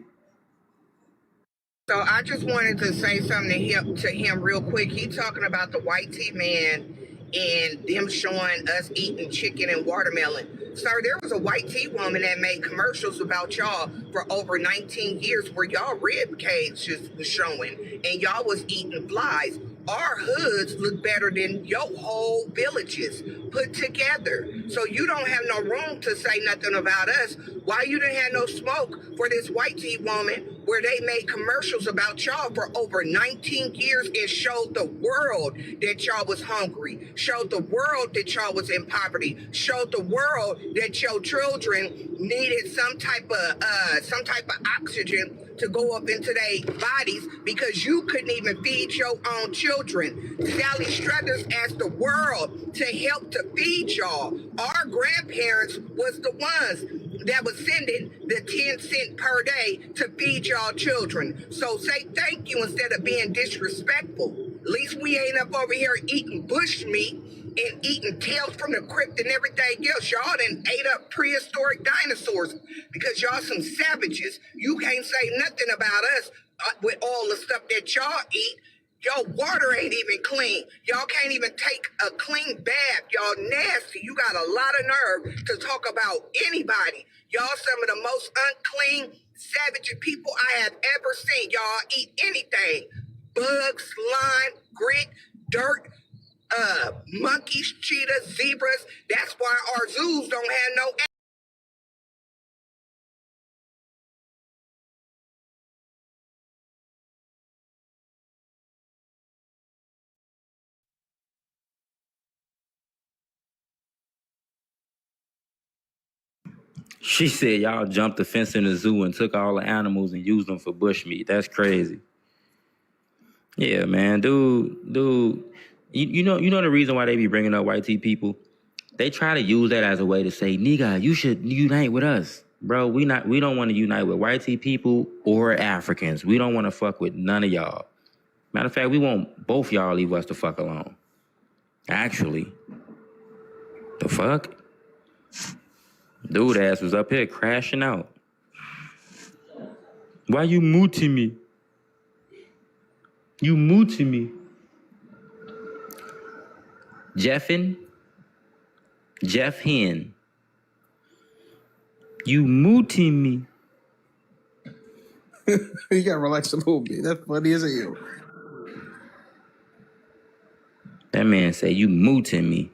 So I just wanted to say something to him real quick. He talking about the white tea man and them showing us eating chicken and watermelon. Sir, there was a white tea woman that made commercials about y'all for over 19 years where y'all rib cages was showing and y'all was eating flies. Our hoods look better than your whole villages put together. So you don't have no room to say nothing about us. Why you didn't have no smoke for this white tea woman where they made commercials about y'all for over 19 years and showed the world that y'all was hungry, showed the world that y'all was in poverty, showed the world that your children needed some type of oxygen to go up into their bodies because you couldn't even feed your own children. Sally Struthers asked the world to help to feed y'all. Our grandparents was the ones that was sending the 10 cents per day to feed y'all children. So say thank you instead of being disrespectful. At least we ain't up over here eating bush meat and eating tails from the crypt and everything else. Y'all done ate up prehistoric dinosaurs because y'all some savages. You can't say nothing about us with all the stuff that y'all eat. Your water ain't even clean. Y'all can't even take a clean bath. Y'all nasty. You got a lot of nerve to talk about anybody. Y'all some of the most unclean, savage people I have ever seen. Y'all eat anything. Bugs, slime, grit, dirt, monkeys, cheetahs, zebras. That's why our zoos don't have no She said y'all jumped the fence in the zoo and took all the animals and used them for bushmeat. That's crazy. Yeah, man, dude. You know the reason why they be bringing up white tea people? They try to use that as a way to say, nigga, you should unite with us. Bro, we don't want to unite with white tea people or Africans. We don't want to fuck with none of y'all. Matter of fact, we want both y'all leave us the fuck alone. Actually. The fuck? Dude ass was up here crashing out. Why you mooting me? You mooting me. Jeff Hen. You mooting me. You gotta relax a little bit. That's funny as hell. That man say you mooting me.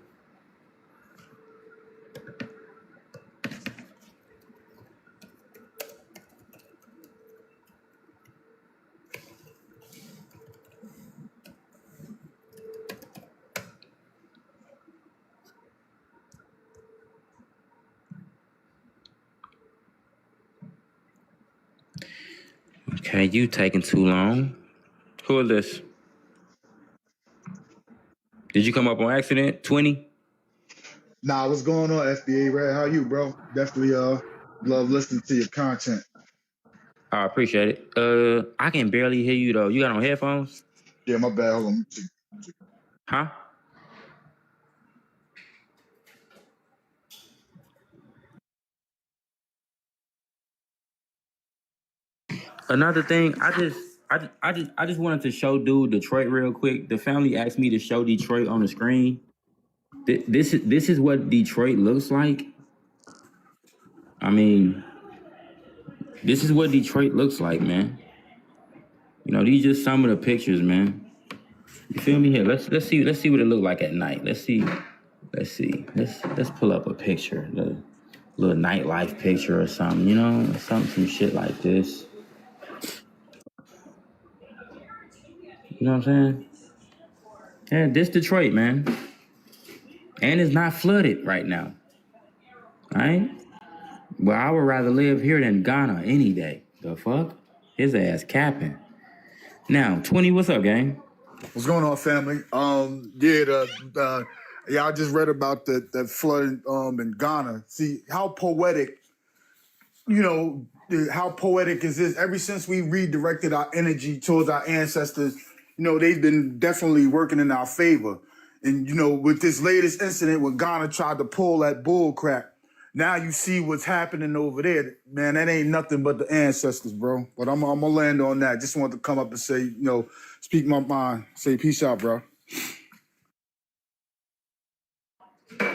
Okay, you taking too long. Who is this? Did you come up on accident? 20? Nah, what's going on, FBA, Red? How you, bro? Definitely love listening to your content. I appreciate it. I can barely hear you though. You got on headphones? Yeah, my bad. Hold on. Huh? Another thing, I just wanted to show dude Detroit real quick. The family asked me to show Detroit on the screen. This is what Detroit looks like. I mean, this is what Detroit looks like, man. You know, these are just some of the pictures, man. You feel me? Here, let's see what it look like at night. Let's pull up a picture, a little nightlife picture or something. You know, some shit like this. You know what I'm saying? Yeah, this Detroit, man. And it's not flooded right now. All right? Well, I would rather live here than Ghana any day. The fuck? His ass capping. Now, 20, what's up, gang? What's going on, family? I just read about that flood in Ghana. See how poetic, how poetic is this? Ever since we redirected our energy towards our ancestors, they've been definitely working in our favor. And, with this latest incident when Ghana tried to pull that bull crap, now you see what's happening over there. Man, that ain't nothing but the ancestors, bro. But I'm going to land on that. Just wanted to come up and say, speak my mind. Say peace out, bro.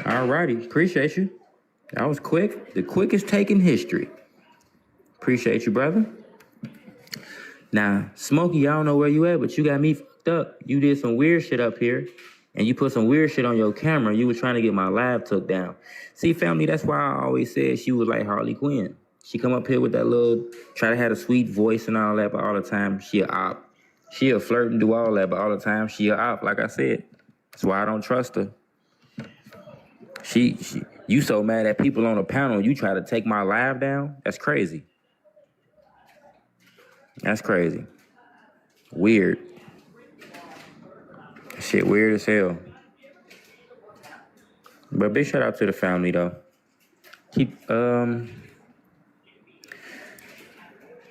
All righty. Appreciate you. That was quick. The quickest take in history. Appreciate you, brother. Now, Smokey, I don't know where you at, but you got me fucked up. You did some weird shit up here, and you put some weird shit on your camera. You were trying to get my live took down. See, family, that's why I always said she was like Harley Quinn. She come up here with that little, try to have a sweet voice and all that, but all the time, she a op. She a flirt and do all that, but all the time, she a op, like I said. That's why I don't trust her. You so mad at people on the panel, you try to take my live down? That's crazy. That's crazy. Weird. Shit weird as hell. But big shout out to the family though.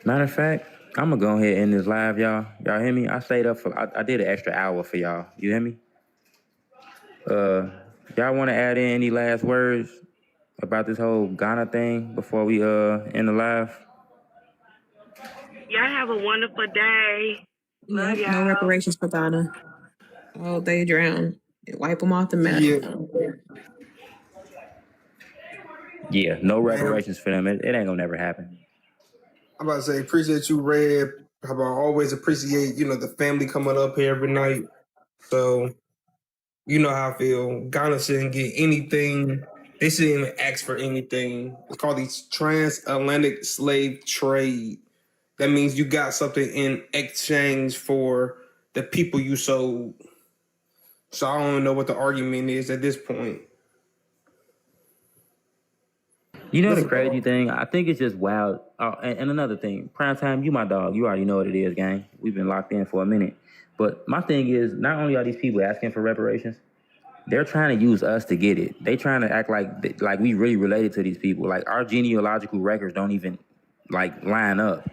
Matter of fact, I'm gonna go ahead and end this live, y'all. Y'all hear me? I stayed up I did an extra hour for y'all. You hear me? Y'all wanna add in any last words about this whole Ghana thing before we end the live? Y'all have a wonderful day. Love Yep, no y'all. reparations for Ghana. Oh, they drown. Wipe them off the map. Yeah, no reparations for them. It ain't gonna never happen. I'm about to say, appreciate you, Red. How about always appreciate, the family coming up here every night. So, you know how I feel. Ghana shouldn't get anything. They shouldn't even ask for anything. It's called the transatlantic slave trade. That means you got something in exchange for the people you sold. So I don't know what the argument is at this point. You know the crazy thing? I think it's just wild. And another thing, prime time, you my dog. You already know what it is, gang. We've been locked in for a minute. But my thing is, not only are these people asking for reparations, they're trying to use us to get it. They trying to act like we really related to these people. Like our genealogical records don't even line up.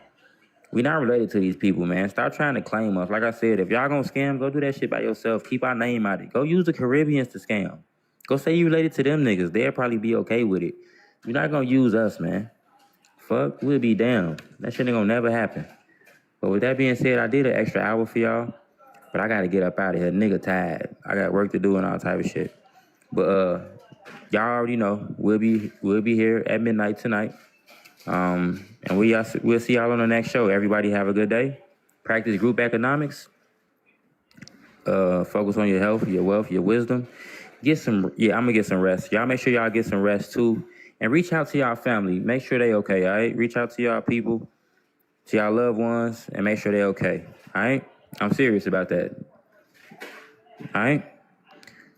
We not related to these people, man. Stop trying to claim us. Like I said, if y'all gonna scam, go do that shit by yourself. Keep our name out of it. Go use the Caribbeans to scam. Go say you related to them niggas. They'll probably be okay with it. You're not gonna use us, man. Fuck, we'll be down. That shit ain't gonna never happen. But with that being said, I did an extra hour for y'all. But I gotta get up out of here. Nigga tired. I got work to do and all type of shit. But y'all already know we'll be here at midnight tonight. And we'll see y'all on the next show. Everybody have a good day. Practice group economics. Focus on your health, your wealth, your wisdom. I'm gonna get some rest. Y'all make sure y'all get some rest too. And reach out to y'all family. Make sure they okay, all right? Reach out to y'all people, to y'all loved ones, and make sure they okay, all right? I'm serious about that. All right?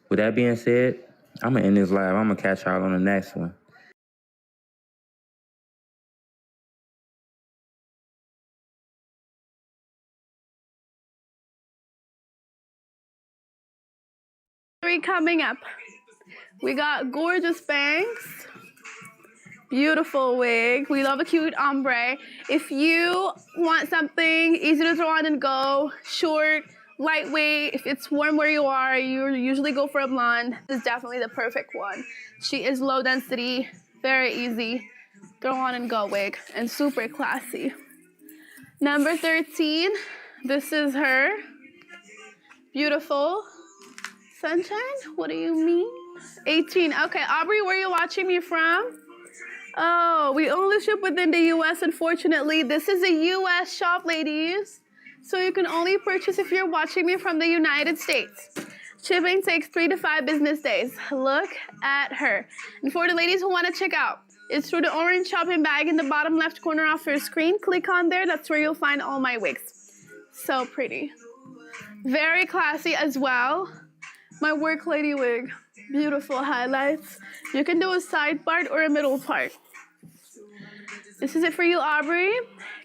With that being said, I'm going to end this live. I'm going to catch y'all on the next one. Coming up, we got gorgeous bangs, beautiful wig. We love a cute ombre. If you want something easy to throw on and go, short, lightweight, if it's warm where you are, you usually go for a blonde. This is definitely the perfect one. She is low density, very easy, throw on and go wig, and super classy. Number 13, this is her. Beautiful. Sunshine? What do you mean? 18. Okay, Aubrey, where are you watching me from? Oh, we only ship within the U.S., unfortunately. This is a U.S. shop, ladies. So you can only purchase if you're watching me from the United States. Shipping takes 3 to 5 business days. Look at her. And for the ladies who want to check out, it's through the orange shopping bag in the bottom left corner of your screen. Click on there. That's where you'll find all my wigs. So pretty. Very classy as well. My work lady wig, beautiful highlights. You can do a side part or a middle part. This is it for you, Aubrey.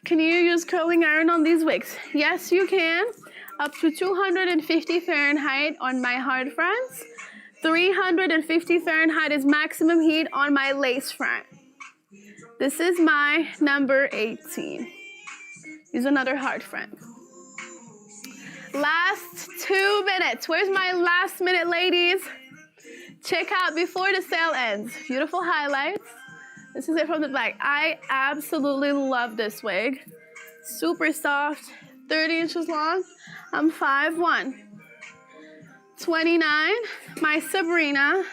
Can you use curling iron on these wigs? Yes, you can. Up to 250 Fahrenheit on my hard fronts. 350 Fahrenheit is maximum heat on my lace front. This is my number 18. Use another hard front. Last 2 minutes. Where's my last minute, ladies? Check out before the sale ends. Beautiful highlights. This is it from the back. I absolutely love this wig. Super soft, 30 inches long. I'm 5'1". 29, my Sabrina.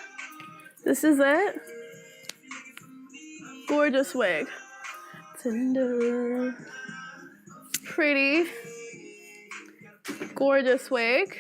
This is it. Gorgeous wig. Tender. Pretty. Gorgeous wig.